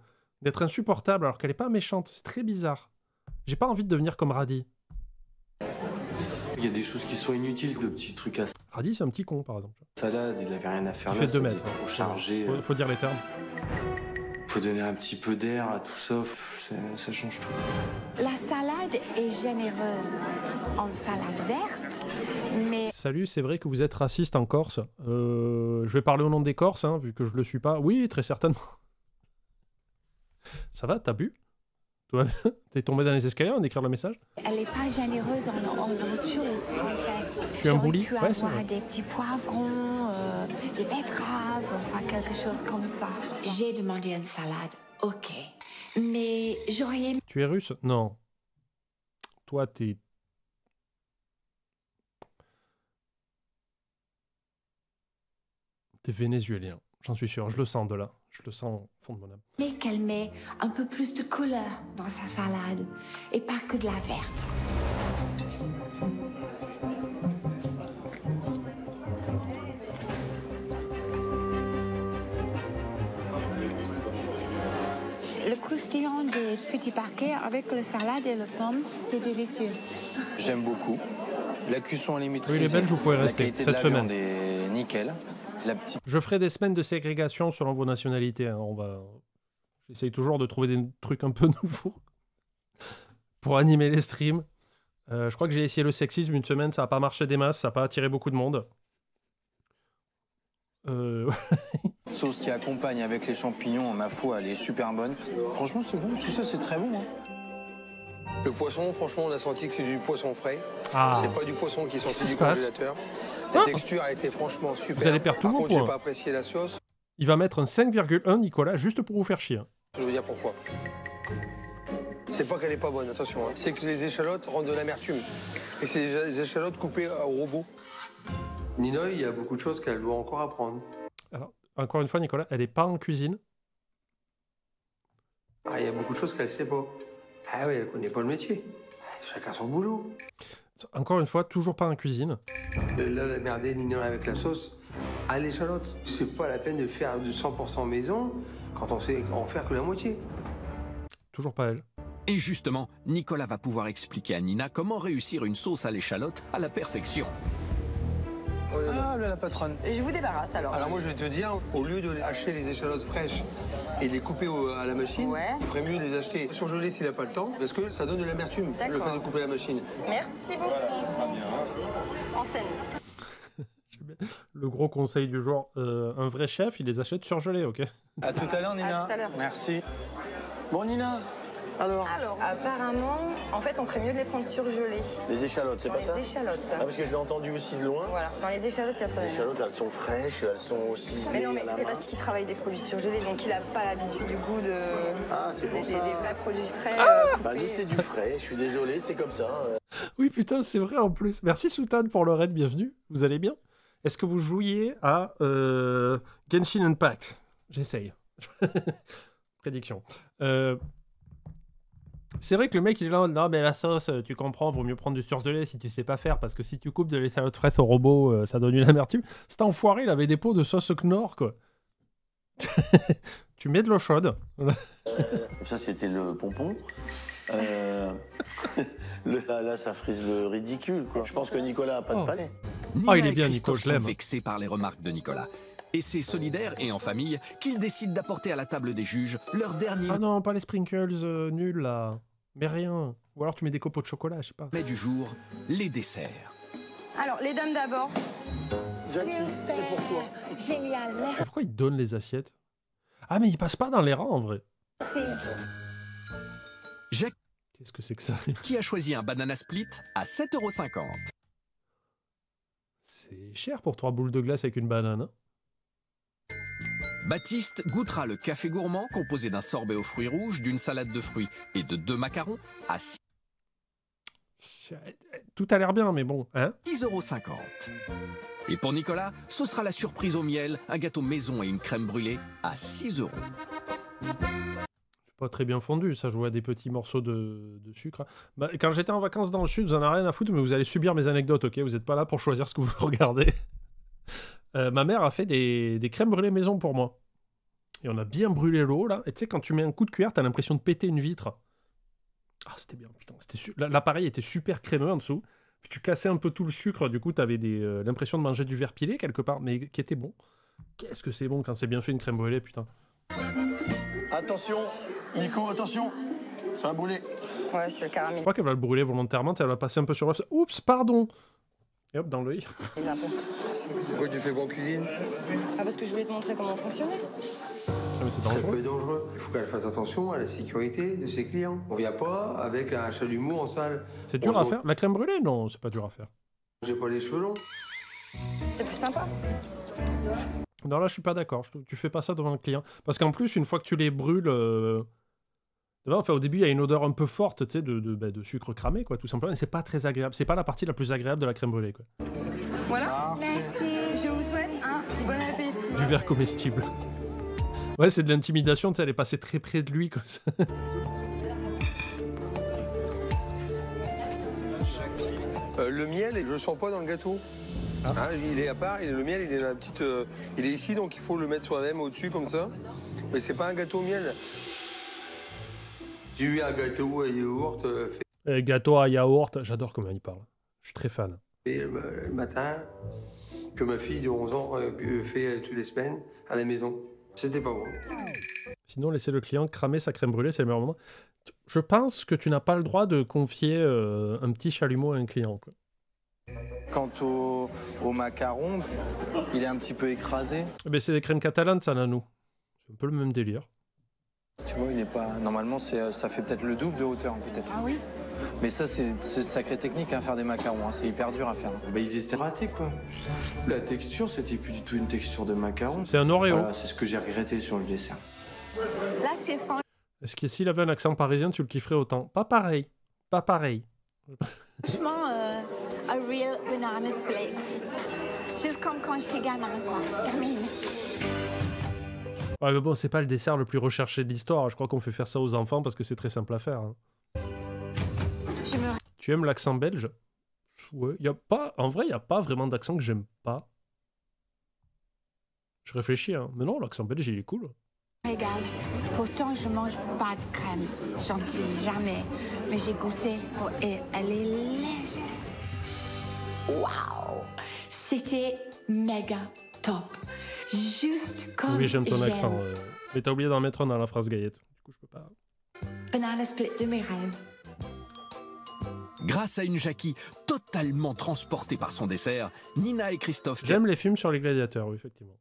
insupportable alors qu'elle est pas méchante. C'est très bizarre. J'ai pas envie de devenir comme Radi. Il y a des choses qui sont inutiles, le petit truc à Radi, c'est un petit con, par exemple. salade, il avait rien à faire Il là. fait 2 mètres. Pour charger. Faut dire les termes. Faut donner un petit peu d'air à tout ça, ça change tout. La salade est généreuse en salade verte, mais... Salut, c'est vrai que vous êtes raciste en Corse. je vais parler au nom des Corses, hein, vu que je le suis pas. Oui, très certainement. Ça va, t'as bu? Toi, t'es tombé dans les escaliers en écrire le message? Elle n'est pas généreuse en autre chose, en fait. Je suis un bully. J'aurais pu Ouais, c'est avoir vrai. des petits poivrons, des betteraves, enfin quelque chose comme ça. J'ai demandé une salade, ok. Mais j'aurais aimé... Tu es russe? Non. Toi, t'es... T'es vénézuélien. J'en suis sûr. Je le sens de là. Je le sens au fond de mon âme. qu'elle met un peu plus de couleur dans sa salade et pas que de la verte. Le croustillant des petits paquets avec le salade et le pomme, c'est délicieux. J'aime beaucoup. La cuisson elle est maîtrisée. Oui, les Belges, vous pouvez La rester qualité cette de la semaine. viande est nickel. La petite... Je ferai des semaines de ségrégation selon vos nationalités. Hein. J'essaye toujours de trouver des trucs un peu nouveaux pour animer les streams. Je crois que j'ai essayé le sexisme une semaine, ça n'a pas marché des masses, ça n'a pas attiré beaucoup de monde. Sauce qui accompagne avec les champignons, ma foi, elle est super bonne. Franchement, c'est bon, tout ça, c'est très bon. Hein. Le poisson, franchement, on a senti que c'est du poisson frais. Ah. C'est pas du poisson qui est sorti Qu'est-ce qui du se passe? congélateur. La texture a été franchement super. Vous allez perdre tous Par vos contre, j'ai points. pas apprécié la sauce. Il va mettre un 5,1 Nicolas juste pour vous faire chier. Je veux dire pourquoi. C'est pas qu'elle est pas bonne, attention. Hein. C'est que les échalotes rendent de l'amertume. Et c'est des échalotes coupées au robot. Ninoï, il y a beaucoup de choses qu'elle doit encore apprendre. Alors, encore une fois, Nicolas, elle n'est pas en cuisine. Ah, il y a beaucoup de choses qu'elle sait pas. Ah oui, elle connaît pas le métier. Chacun son boulot. Encore une fois, toujours pas en cuisine. Là, la merdée Ninoï avec la sauce à l'échalote. C'est pas la peine de faire du 100% maison quand on sait en faire que la moitié. Toujours pas elle. Et justement, Nicolas va pouvoir expliquer à Nina comment réussir une sauce à l'échalote à la perfection. Ah, là, la patronne. Je vous débarrasse alors. Alors moi, je vais te dire, au lieu de hacher les échalotes fraîches et les couper à la machine, il ferait mieux de les acheter surgelées s'il n'a pas le temps, parce que ça donne de l'amertume, le fait de couper à la machine. Merci beaucoup. En scène. Le gros conseil du jour, un vrai chef, il les achète surgelés, ok? À tout à l'heure, Nina. À tout à l'heure. Merci. Bon, Nina, alors Apparemment, en fait, on ferait mieux de les prendre surgelés. Les échalotes, c'est Dans pas ça? les échalotes. Ah, parce que je l'ai entendu aussi de loin. Voilà, dans les échalotes, il y a pas Les échalotes, elles sont fraîches, elles sont aussi... Mais non, mais c'est parce qu'il travaille des produits surgelés, donc il n'a pas l'habitude du goût de... des vrais produits frais. Bah nous, c'est du frais, je suis désolé, c'est comme ça. Oui, putain, c'est vrai en plus. Merci Soutane pour le raid, bienvenue. Vous allez bien? Est-ce que vous jouiez à Genshin Impact? J'essaye. Prédiction. C'est vrai que le mec il est là, non mais la sauce, tu comprends, vaut mieux prendre du surgelé si tu sais pas faire, parce que si tu coupes de l'échalote fraîche au robot, ça donne une amertume. Cet enfoiré, il avait des pots de sauce Knorr, quoi. Tu mets de l'eau chaude. Ça, c'était le pompon. Là, ça frise le ridicule, quoi. Je pense que Nicolas a pas de palais. Nina il est et bien, Christophe Nico, je l'aime. sont vexés par les remarques de Nicolas. Et c'est solidaire et en famille qu'ils décident d'apporter à la table des juges leur dernier Ah non, pas les sprinkles nuls, là. Mais rien. Ou alors tu mets des copeaux de chocolat, je sais pas. mets du jour, les desserts. Alors, les dames d'abord. Super. Génial, merci. Pourquoi ils donnent les assiettes? Ah, mais ils passent pas dans les rangs, en vrai. Jacques, Qu'est-ce que c'est que ça? qui a choisi un banana split à 7,50 €. C'est cher pour 3 boules de glace avec une banane. Hein. Baptiste goûtera le café gourmand composé d'un sorbet aux fruits rouges, d'une salade de fruits et de 2 macarons à Tout a l'air bien, mais bon, hein? 6,50 €. Et pour Nicolas, ce sera la surprise au miel, un gâteau maison et une crème brûlée à 6 €. Pas très bien fondu, ça, je vois des petits morceaux de sucre. Bah, quand j'étais en vacances dans le sud, vous en avez rien à foutre, mais vous allez subir mes anecdotes, ok? Vous n'êtes pas là pour choisir ce que vous regardez. Ma mère a fait des crèmes brûlées maison pour moi. Et on a bien brûlé l'eau, là. Et tu sais, quand tu mets un coup de cuillère, t'as l'impression de péter une vitre. Ah, c'était bien, putain. L'appareil était super crémeux en dessous. Puis tu cassais un peu tout le sucre, du coup, t'avais l'impression de manger du verre pilé quelque part, mais qui était bon. Qu'est-ce que c'est bon quand c'est bien fait une crème brûlée, putain. Attention, Nico, attention. Ça va brûler. Ouais, je te le Je caramélise crois qu'elle va le brûler volontairement, elle va passer un peu sur l'os. Oups, pardon. Et hop, dans l'œil. un peu. Pourquoi tu fais pas en cuisine? Ah, parce que je voulais te montrer comment on fonctionnait. Ah, mais c'est Ça dangereux. peut être dangereux. Il faut qu'elle fasse attention à la sécurité de ses clients. On vient pas avec un chalumeau en salle. C'est dur à faire. La crème brûlée, non, c'est pas dur à faire. J'ai pas les cheveux longs. C'est plus sympa. Non, là, je suis pas d'accord. Tu fais pas ça devant le client. Parce qu'en plus, une fois que tu les brûles... Enfin, au début, il y a une odeur un peu forte, tu sais, de sucre cramé, quoi, tout simplement. Et c'est pas très agréable. C'est pas la partie la plus agréable de la crème brûlée, quoi. Voilà. Merci. Je vous souhaite un bon appétit. Du verre comestible. Ouais, c'est de l'intimidation, tu sais, elle est passée très près de lui, comme ça. Le miel, je le sens pas dans le gâteau. Ah. Hein, il est à part, et le miel, il est dans la petite, il est ici, donc il faut le mettre soi-même au-dessus, comme ça. Mais c'est pas un gâteau au miel. J'ai eu un gâteau à yaourt Gâteau à yaourt, j'adore comment il parle. Je suis très fan. fait le matin, que ma fille de 11 ans fait toutes les semaines à la maison. C'était pas bon. Sinon, laisser le client cramer sa crème brûlée, c'est le meilleur moment. Je pense que tu n'as pas le droit de confier un petit chalumeau à un client, quoi. Quant au macaron, il est un petit peu écrasé. Mais c'est des crèmes catalanes, ça, Nanou. C'est un peu le même délire. Tu vois, il est pas. Normalement, ça fait peut-être le double de hauteur, peut-être. Ah oui? Mais ça, c'est une sacrée technique à faire des macarons. Hein. C'est hyper dur à faire. Bah, il était raté, quoi. La texture, c'était plus du tout une texture de macaron. C'est un Oreo. Voilà, c'est ce que j'ai regretté sur le dessert. Là, c'est franchement. Est-ce que s'il avait un accent parisien, tu le kifferais autant? Pas pareil. Pas pareil. A real banana split. Juste comme quand j'étais gamin, quoi. Gamine. Ouais, mais bon, c'est pas le dessert le plus recherché de l'histoire. Je crois qu'on fait faire ça aux enfants parce que c'est très simple à faire. Hein. Tu aimes l'accent belge? Ouais, y a pas... En vrai, il n'y a pas vraiment d'accent que j'aime pas. Je réfléchis, hein. Mais non, l'accent belge, il est cool. Régale. Pourtant, je mange pas de crème chantilly, jamais. Mais j'ai goûté et elle est légère. Waouh! C'était méga top. Juste comme Oui, j'aime ton accent. Mais t'as oublié d'en mettre un dans la phrase Gaillette. Du coup, je peux pas... Banana split de mes rêves. Grâce à une Jackie totalement transportée par son dessert, Nina et Christophe... J'aime les films sur les gladiateurs, oui, effectivement.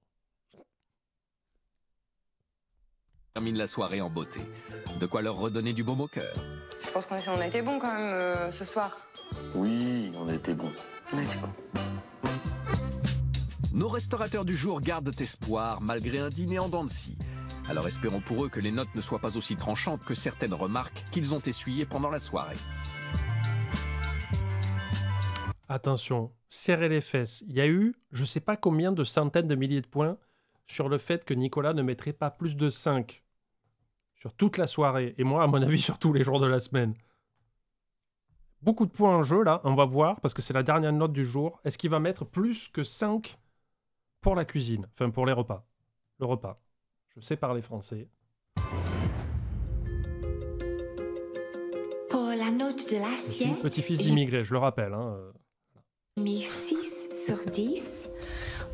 terminent la soirée en beauté. De quoi leur redonner du baume au cœur. Je pense qu'on a été bons quand même ce soir. Oui, on a été bons. Nos restaurateurs du jour gardent espoir malgré un dîner en dents de scie. Alors espérons pour eux que les notes ne soient pas aussi tranchantes que certaines remarques qu'ils ont essuyées pendant la soirée. Attention, serrez les fesses. Il y a eu, je sais pas combien de centaines de milliers de points sur le fait que Nicolas ne mettrait pas plus de 5 sur toute la soirée. Et moi, à mon avis, sur tous les jours de la semaine. Beaucoup de points en jeu, là. On va voir, parce que c'est la dernière note du jour. Est-ce qu'il va mettre plus que 5 pour la cuisine? Enfin, pour les repas. Le repas. Je sais parler français. Pour la note de Je suis l'assiette, petit-fils d'immigré, je le rappelle. Hein. j'ai mis 6 sur 10.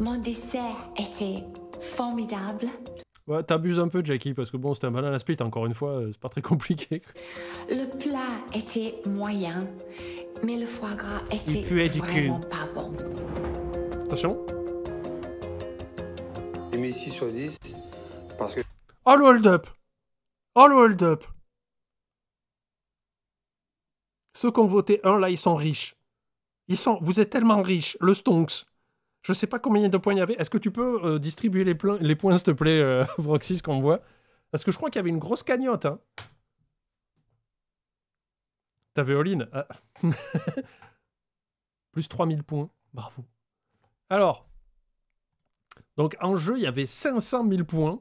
Mon dessert était formidable. Ouais, t'abuses un peu, Jackie, parce que bon, c'était un banana split, encore une fois, c'est pas très compliqué. Le plat était moyen, mais le foie gras était vraiment pas bon. Attention. J'ai mis 6 sur 10 parce que... Oh le hold-up! Oh le hold-up! Ceux qui ont voté 1, là, ils sont riches. Vous êtes tellement riches. Le Stonks. Je sais pas combien de points il y avait. Est-ce que tu peux distribuer les points, s'il te plaît, Vroxys, qu'on voit? Parce que je crois qu'il y avait une grosse cagnotte. Hein. T'avais all-in. Ah. Plus 3000 points. Bravo. Alors. Donc, en jeu, il y avait 500 000 points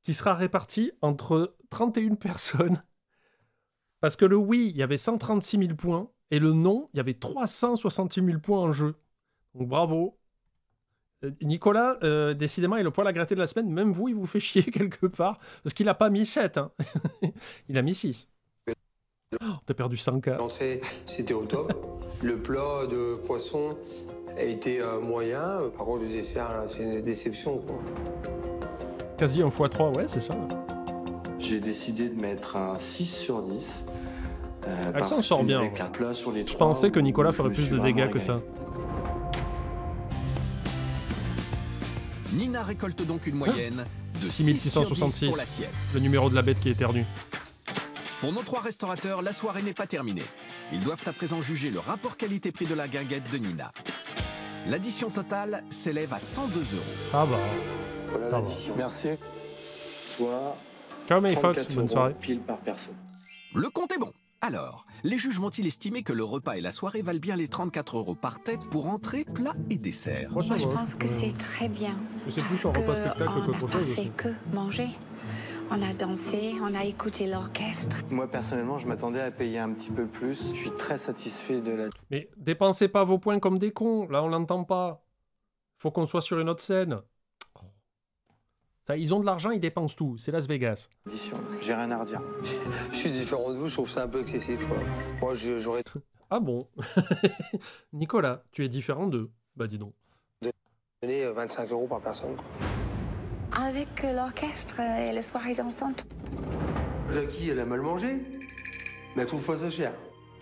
qui sera réparti entre 31 personnes. Parce que le oui, il y avait 136 000 points. Et le non, il y avait 368 000 points en jeu. Donc, bravo. Nicolas, décidément, est le poil à gratter de la semaine. Même vous, il vous fait chier quelque part. Parce qu'il n'a pas mis 7. Hein. Il a mis 6. Oh, t'as perdu 5K. L'entrée, c'était au top. Le plat de poisson a été moyen. Par contre, le dessert, là, c'est une déception, quoi. Quasi un x3, ouais, c'est ça. J'ai décidé de mettre un 6 sur 10. Elle s'en sort bien. Avec un plat sur les je pensais que Nicolas ferait plus de dégâts que ça. Nina récolte donc une moyenne de 6666, pour l'assiette. le numéro de la bête qui éternue. Pour nos 3 restaurateurs, la soirée n'est pas terminée. Ils doivent à présent juger le rapport qualité-prix de la guinguette de Nina. L'addition totale s'élève à 102 €. Ça va. Voilà Ça l'addition. va. Merci. Soit Ciao May Fox, 34 bonne € soirée. pile par personne. Le compte est bon. Alors, les juges vont-ils estimer que le repas et la soirée valent bien les 34 € par tête pour entrée, plat et dessert? Moi, je pense que c'est très bien. C'est plus un repas spectacle on qu'autre n'a chose. pas fait que manger. On a dansé, on a écouté l'orchestre. Moi, personnellement, je m'attendais à payer un petit peu plus. Je suis très satisfait de la... Mais dépensez pas vos points comme des cons, là on l'entend pas. Faut qu'on soit sur une autre scène. Ça, ils ont de l'argent, ils dépensent tout, c'est Las Vegas. J'ai rien à redire. Je suis différent de vous, je trouve ça un peu excessif, quoi. Moi, j'aurais Ah bon? Nicolas, tu es différent d'eux. Bah dis donc. donné 25 € par personne, quoi. Avec l'orchestre et les soirées dansantes. Jackie, elle a mal mangé, mais elle trouve pas ça cher.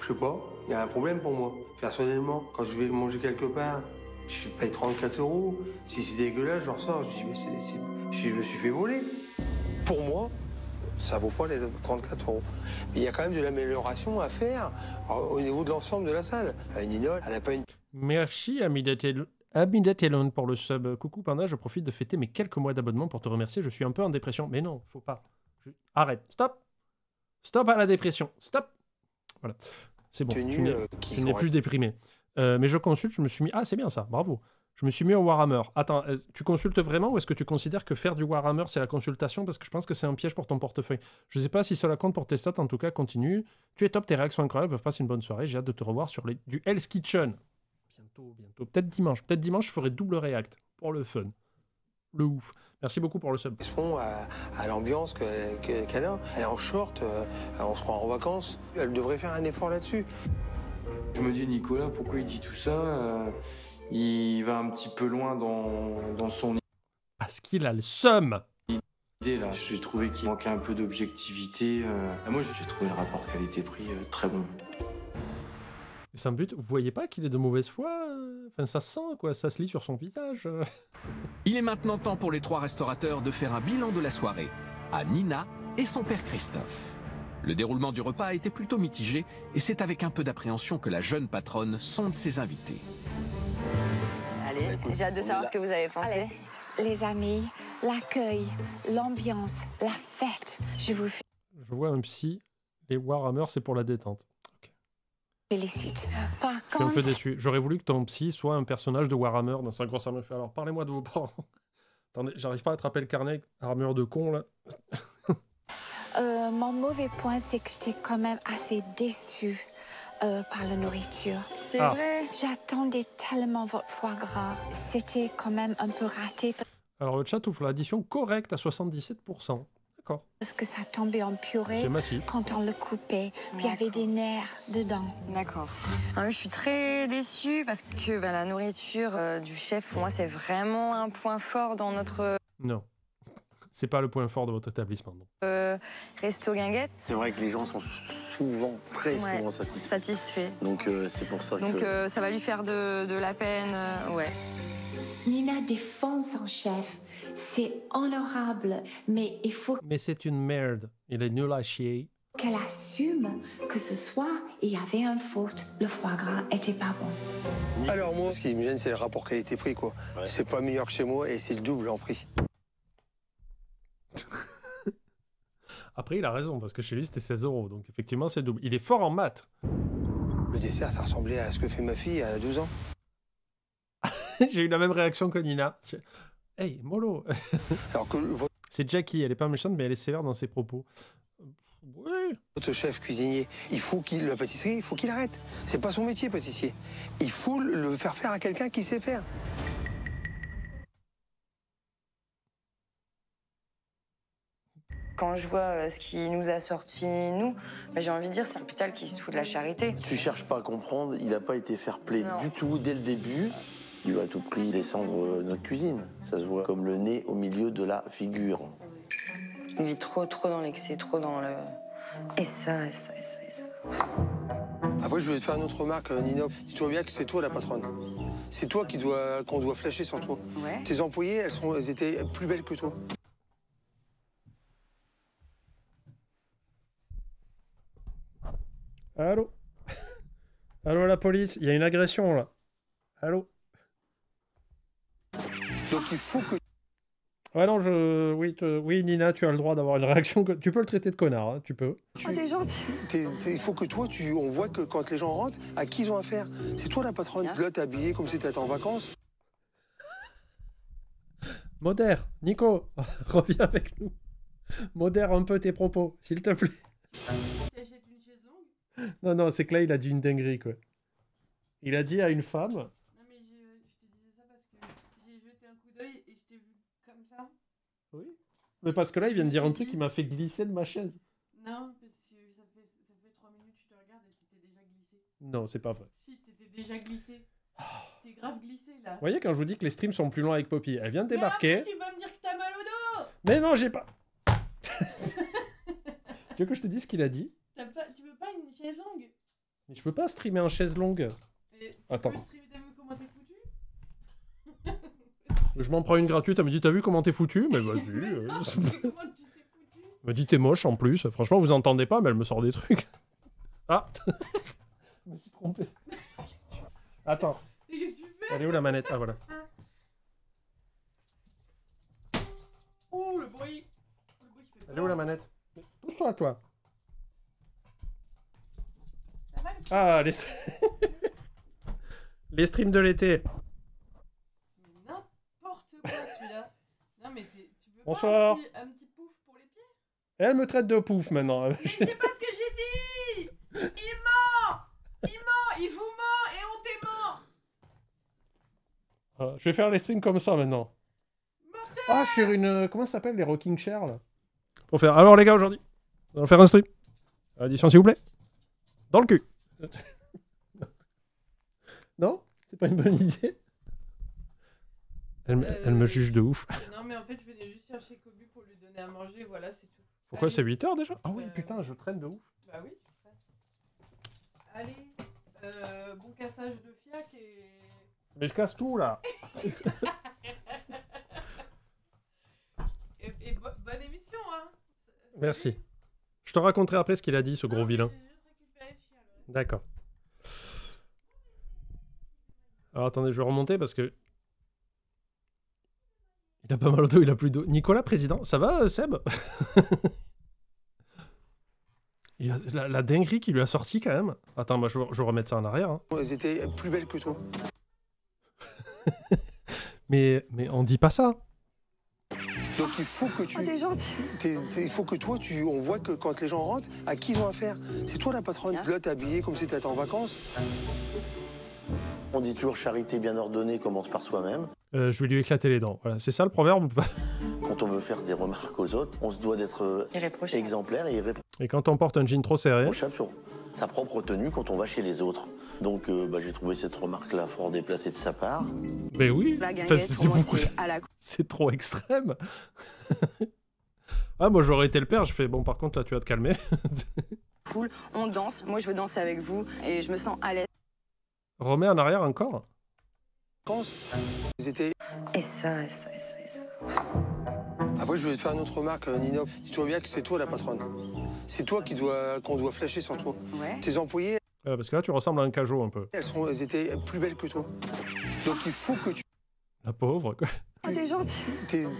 Je sais pas, il y a un problème pour moi. Personnellement, quand je vais manger quelque part, je paye 34 €. Si c'est dégueulasse, je ressors, je dis, mais je me suis fait voler. Pour moi, ça vaut pas les 34 €. Mais il y a quand même de l'amélioration à faire au niveau de l'ensemble de la salle. Nina, elle n'a pas une... Merci Amidatel pour le sub. Coucou Panda, je profite de fêter mes quelques mois d'abonnement pour te remercier. Je suis un peu en dépression. Mais non, faut pas. Arrête. Stop. Stop à la dépression. Stop. Voilà. C'est bon. Tu n'es plus déprimé. Mais je consulte, je me suis mis... Ah, c'est bien ça. Bravo. Je me suis mis au Warhammer. Attends, tu consultes vraiment ou est-ce que tu considères que faire du Warhammer, c'est la consultation? Parce que je pense que c'est un piège pour ton portefeuille. Je sais pas si cela compte pour tes stats. En tout cas, continue. Tu es top, tes réactions incroyables. Passe une bonne soirée. J'ai hâte de te revoir sur du Hell's Kitchen. Bientôt. Peut-être dimanche. Peut-être dimanche, je ferai double react. Pour le fun. Le ouf. Merci beaucoup pour le sub. À l'ambiance qu'elle a. Elle est en short, on se croit en vacances. Elle devrait faire un effort là-dessus. Je me dis, Nicolas, pourquoi il dit tout ça? Il va un petit peu loin dans son Parce qu'il a le seum. idée, là. J'ai trouvé qu'il manquait un peu d'objectivité. Moi, j'ai trouvé le rapport qualité-prix très bon. C'est un but. Vous voyez pas qu'il est de mauvaise foi? Enfin, ça se sent, quoi. Ça se lit sur son visage. Il est maintenant temps pour les 3 restaurateurs de faire un bilan de la soirée, à Nina et son père Christophe. Le déroulement du repas a été plutôt mitigé et c'est avec un peu d'appréhension que la jeune patronne sonde ses invités. Allez, j'ai hâte de savoir ce que vous avez pensé. Allez. Les amis, l'accueil, l'ambiance, la fête. Je vous Je vois un psy. Les Warhammer, c'est pour la détente. félicite. Par Je suis un peu contre, déçu. J'aurais voulu que ton psy soit un personnage de Warhammer dans 5 grosses armures. Alors, parlez-moi de vos parents. Attendez, j'arrive pas à attraper le carnet. Armure de con, là. mon mauvais point, c'est que j'étais quand même assez déçue par la nourriture. C'est vrai. J'attendais tellement votre foie gras. C'était quand même un peu raté Alors, le chat ouvre l'addition correcte à 77%. D'accord. parce que ça tombait en purée C'est massif. quand on le coupait. Puis il y avait des nerfs dedans. D'accord. Je suis très déçue parce que la nourriture du chef, pour moi, c'est vraiment un point fort dans notre Non. C'est pas le point fort de votre établissement. Non. resto guinguette. C'est vrai que les gens sont souvent, très Ouais, souvent satisfaits. satisfait. Donc c'est pour ça Donc que... ça va lui faire de la peine, ouais. Nina défend son chef. C'est honorable, mais il faut Mais c'est une merde. Il est nul à chier. qu'elle assume que ce soir, il y avait une faute. Le foie gras était pas bon. Alors moi, ce qui me gêne, c'est le rapport qualité-prix, quoi. Ouais. C'est pas meilleur que chez moi et c'est le double en prix. Après, il a raison, parce que chez lui, c'était 16 €. Donc, effectivement, c'est double. Il est fort en maths. Le dessert, ça ressemblait à ce que fait ma fille à 12 ans. J'ai eu la même réaction que Nina. Hey, mollo. Alors que C'est Jackie, elle est pas méchante, mais elle est sévère dans ses propos. Oui. votre chef cuisinier, la pâtisserie, il faut qu'il arrête. C'est pas son métier, pâtissier. Il faut le faire faire à quelqu'un qui sait faire. Quand je vois ce qui nous a sorti, nous, j'ai envie de dire, c'est un hôpital qui se fout de la charité. Tu cherches pas à comprendre, il n'a pas été fair-play Non. du tout dès le début. Il veut à tout prix descendre notre cuisine. Ça se voit comme le nez au milieu de la figure. Il est trop dans l'excès, trop dans le... Et ça. Après, je voulais te faire une autre remarque, Nina. Dis-toi bien que c'est toi la patronne. c'est toi qu'on doit flasher sur toi. Ouais. Tes employées, elles étaient plus belles que toi. Allô? Allô la police, il y a une agression là. Allô? Donc il faut que... Ouais non, oui Nina, tu as le droit d'avoir une réaction. Tu peux le traiter de connard, hein, tu peux. Oh, t'es gentil. Il faut que toi, on voit que quand les gens rentrent, à qui ils ont affaire. C'est toi la patronne. Là, t'es habillé comme si t'étais en vacances. Modère, Nico, reviens avec nous. Modère un peu tes propos, s'il te plaît. T'achètes une chaise longue? Non, c'est que là, il a dit une dinguerie, quoi. Il a dit à une femme... Non, mais je te disais ça parce que j'ai jeté un coup d'œil et je t'ai vu comme ça. Oui. Mais parce que là, il vient de dire un truc qui m'a fait glisser de ma chaise. Non, parce que ça fait 3 minutes que je te regarde et t'étais déjà glissé. Non, c'est pas vrai. Si, t'étais déjà glissé. T'es grave glissé, là. Vous voyez, quand je vous dis que les streams sont plus longs avec Poppy, elle vient de débarquer... Mais après, tu vas me dire que t'as mal au dos. Mais non, j'ai pas... Tu veux que je te dise ce qu'il a dit? Tu veux pas une chaise longue? Mais je peux pas streamer en chaise longue. Attends. T'as vu comment t'es foutu? Je m'en prends une gratuite, elle me dit t'as vu comment t'es foutu? Mais vas-y. Comment tu t'es foutu? Elle me dit t'es moche en plus. Franchement, vous entendez pas, mais elle me sort des trucs. Ah. Je me suis trompé. Attends. Qu'est-ce que tu fais? Elle est où la manette? Ah voilà. Ouh, le bruit. Elle est où la manette? Pousse-toi, toi. Ah, les... les streams de l'été. N'importe quoi, celui-là. Non, mais tu veux Bonsoir. pas un petit pouf pour les pieds? Elle me traite de pouf maintenant. Mais c'est pas ce que j'ai dit! Il ment! Il vous ment et on t'aimant! Je vais faire les streams comme ça maintenant. Ah, sur une... Comment ça s'appelle, les rocking chairs, là? Pour faire... Alors, les gars, aujourd'hui, on va faire un stream. Addition, s'il vous plaît. Dans le cul. Non? C'est pas une bonne idée? Elle me juge de ouf. Non, mais en fait, je venais juste chercher Kobu pour lui donner à manger, voilà, c'est tout. Pourquoi c'est 8h déjà? Ah oui, putain, je traîne de ouf. Bah oui, tu traînes. Allez, bon cassage de fiac et... Mais je casse tout, là. et bonne émission, hein. Merci. Je te raconterai après ce qu'il a dit, ce gros vilain. D'accord. Alors attendez, je vais remonter parce que... Il a pas mal au dos, il a plus d'eau. Nicolas, président, ça va, Seb? La dinguerie qu'il lui a sorti quand même. Attends, moi je vais remettre ça en arrière. Hein. Elles étaient plus belles que toi. mais on dit pas ça. Donc il faut que tu... Oh, t'es gentil. Il faut que toi, on voit que quand les gens rentrent, à qui ils ont affaire. C'est toi la patronne. Là, t'es habillé comme si t'étais en vacances. On dit toujours charité bien ordonnée commence par soi-même. Je vais lui éclater les dents. Voilà, c'est ça le proverbe ou pas? Quand on veut faire des remarques aux autres, on se doit d'être exemplaire et irréprochable. Et quand on porte un jean trop serré... Sur sa propre tenue quand on va chez les autres. Donc j'ai trouvé cette remarque-là fort déplacée de sa part. Mais oui, c'est beaucoup... C'est trop extrême. Ah, moi j'aurais été le père, je fais bon par contre là tu vas te calmer. Cool, on danse, moi je veux danser avec vous et je me sens à l'aise. Remets en arrière encore. Ils étaient... Et ça. Après je voulais te faire une autre remarque, Nino. Dis-toi bien que c'est toi la patronne. C'est toi qu'on doit flasher sur toi. Ouais. Tes employés... parce que là tu ressembles à un cajot un peu. Elles étaient plus belles que toi. Donc il faut que tu... La pauvre, quoi. Oh, t'es gentil.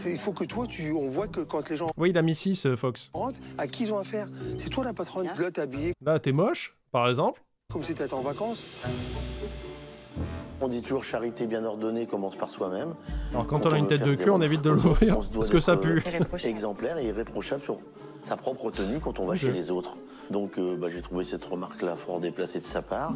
Il faut que toi, on voit que quand les gens... Oui, il a mis 6, Fox. Rentrent, à qui ils ont affaire. C'est toi la patronne. Là, t'es habillé... Là, t'es moche, par exemple. Comme si t'étais en vacances. On dit toujours charité bien ordonnée commence par soi-même. Alors quand on a une tête de cul, on évite de l'ouvrir, parce que ça pue. Exemplaire et irréprochable sur sa propre tenue quand on va chez les autres. Donc j'ai trouvé cette remarque-là fort déplacée de sa part.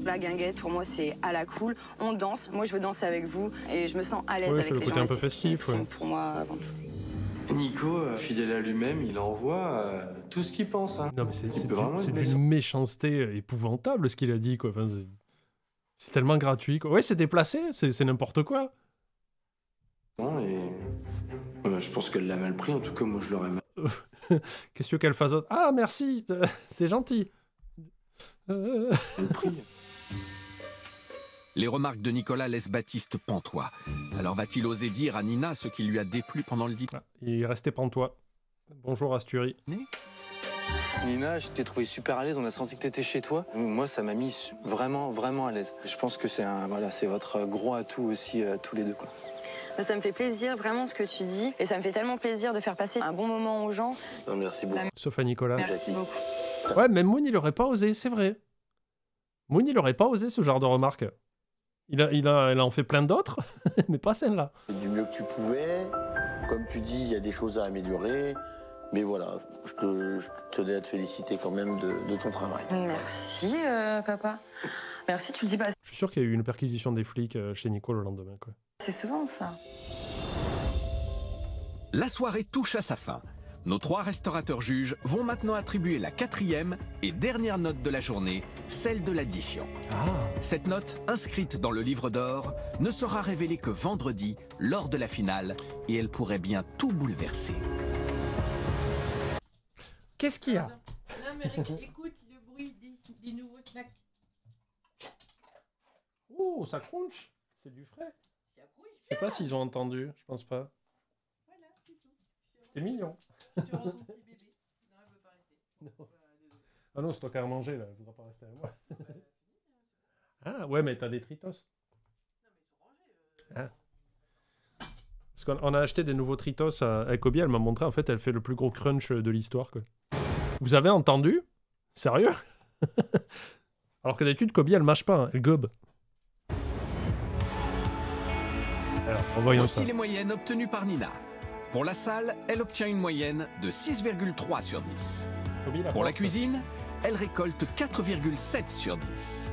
La guinguette, pour moi, c'est à la cool. On danse, moi je veux danser avec vous et je me sens à l'aise avec les gens. C'est le côté un peu festif, ouais. Pour moi, avant tout. Nico, fidèle à lui-même, il envoie tout ce qu'il pense. Hein. Non mais c'est d'une méchanceté épouvantable ce qu'il a dit, quoi. Enfin, c'est tellement gratuit, quoi. Ouais, c'est déplacé, c'est n'importe quoi. Et je pense qu'elle l'a mal pris, en tout cas moi je l'aurais mal. Qu'est-ce que qu'elle fasse autre? Ah merci, c'est gentil. Les remarques de Nicolas laissent Baptiste pantois. Alors va-t-il oser dire à Nina ce qui lui a déplu pendant le dîner? Il est resté pantois. Bonjour Asturie. Nina, je t'ai trouvé super à l'aise, on a senti que t'étais chez toi. Moi, ça m'a mis vraiment, vraiment à l'aise. Je pense que c'est voilà, c'est votre gros atout aussi, tous les deux, quoi. Ça me fait plaisir, vraiment, ce que tu dis. Et ça me fait tellement plaisir de faire passer un bon moment aux gens. Non, merci beaucoup. Sauf à Nicolas. Merci beaucoup. Ouais, même Moon, il aurait pas osé, c'est vrai. Moon, il aurait pas osé ce genre de remarque. Il en fait plein d'autres, mais pas celle-là. Du mieux que tu pouvais. Comme tu dis, il y a des choses à améliorer. Mais voilà, je tenais à te féliciter quand même de ton travail. Merci, papa. Merci, tu le dis pas. Je suis sûr qu'il y a eu une perquisition des flics chez Nico le lendemain, quoi. C'est souvent ça. La soirée touche à sa fin. Nos 3 restaurateurs juges vont maintenant attribuer la 4e et dernière note de la journée, celle de l'addition. Cette note, inscrite dans le livre d'or, ne sera révélée que vendredi, lors de la finale, et elle pourrait bien tout bouleverser. Qu'est-ce qu'il y a? Non, mais écoute le bruit des nouveaux snacks. Oh, ça crunch. C'est du frais. Je sais pas s'ils ont entendu, je pense pas. Voilà, c'est tout. C'est mignon. Tu rends ton petit bébé. Non, elle veut pas rester. Non. Ah non, c'est toi qui as à manger, là. Elle voudra pas rester avec moi. Ah, ouais, mais t'as des Tritos. Ah. Parce qu'on a acheté des nouveaux Tritos à Kobe, elle m'a montré, en fait, elle fait le plus gros crunch de l'histoire, quoi. Vous avez entendu? Sérieux? Alors que d'habitude, Kobe, elle mâche pas, hein, elle gobe. Alors, voyons ça. Voici les moyennes obtenues par Nina. Pour la salle, elle obtient une moyenne de 6,3 sur 10. Pour la cuisine, elle récolte 4,7 sur 10.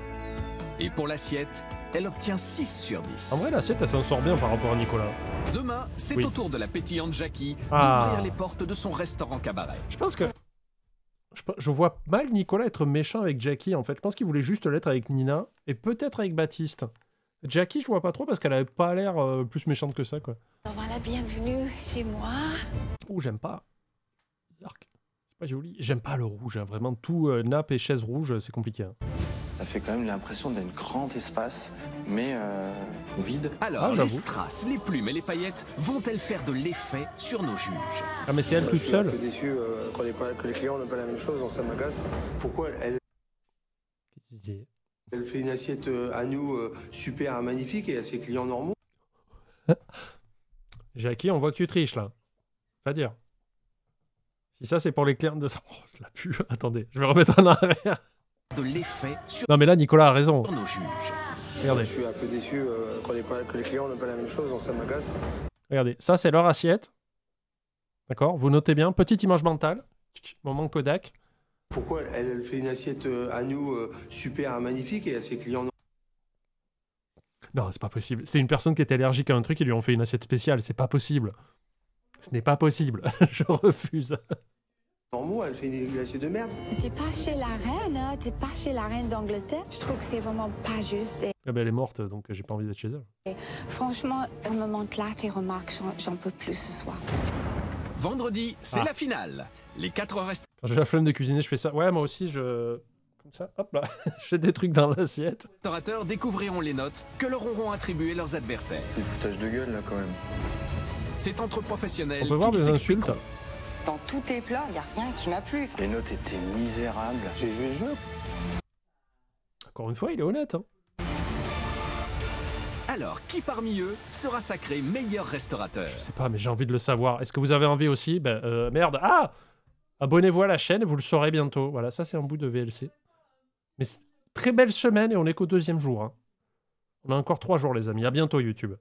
Et pour l'assiette, elle obtient 6 sur 10. En vrai, l'assiette, elle s'en sort bien par rapport à Nicolas. Demain, c'est au tour de la pétillante Jackie Ah. d'ouvrir les portes de son restaurant cabaret. Je pense que... Je vois mal Nicolas être méchant avec Jackie, en fait. Je pense qu'il voulait juste l'être avec Nina, et peut-être avec Baptiste. Jackie, je vois pas trop, parce qu'elle avait pas l'air plus méchante que ça, quoi. Voilà, bienvenue chez moi. Ouh, j'aime pas. Yark. C'est pas joli. J'aime pas le rouge, hein. Vraiment, tout nappe et chaise rouge, c'est compliqué. Hein. Ça fait quand même l'impression d'un grand espace, mais vide. Alors, les strass, les plumes et les paillettes vont-elles faire de l'effet sur nos juges? Ah, mais c'est elle toute Je suis seule. un peu déçu que les clients n'ont pas la même chose, donc ça m'agace. Pourquoi elle fait une assiette à nous super magnifique et à ses clients normaux? Jackie, on voit que tu triches, là. Pas dire. Si ça, c'est pour les clients de... Oh, je la pue. Attendez, je vais remettre en arrière. De l'effet sur Non, mais là, Nicolas a raison. nos juges. Regardez. Je suis un peu déçu que les clients n'ont pas la même chose, donc ça m'agace. Regardez, ça, c'est leur assiette. D'accord? Vous notez bien. Petite image mentale. Moment Kodak. Pourquoi elle fait une assiette à nous super magnifique et à ses clients normaux? Non, c'est pas possible. C'est une personne qui était allergique à un truc et lui ont fait une assiette spéciale. C'est pas possible. Ce n'est pas possible. Je refuse. Normaux, elle fait une assiette de merde. T'es pas chez la reine, hein? T'es pas chez la reine d'Angleterre. Je trouve que c'est vraiment pas juste. Ah ben, elle est morte, donc j'ai pas envie d'être chez elle. Et franchement, à ce moment-là, tes remarques, j'en peux plus ce soir. Vendredi, c'est Ah. la finale. Les 4 Quand j'ai la flemme de cuisiner, je fais ça. Ouais, moi aussi, comme ça, hop là, j'ai des trucs dans l'assiette. restaurateurs découvriront les notes que leur auront attribuées leurs adversaires. Des foutages de gueule, là, quand même. C'est entre professionnels On peut voir qu'ils des insultes. s'expliqueront. Dans tous tes plats, il n'y a rien qui m'a plu. Les notes étaient misérables. J'ai joué le jeu. Encore une fois, il est honnête. Hein. Alors, qui parmi eux sera sacré meilleur restaurateur? Je sais pas, mais j'ai envie de le savoir. Est-ce que vous avez envie aussi? Ben, merde. Ah! Abonnez-vous à la chaîne et vous le saurez bientôt. Voilà, ça c'est un bout de VLC. Mais très belle semaine et on est qu'au 2e jour. Hein. On a encore 3 jours, les amis. À bientôt, YouTube.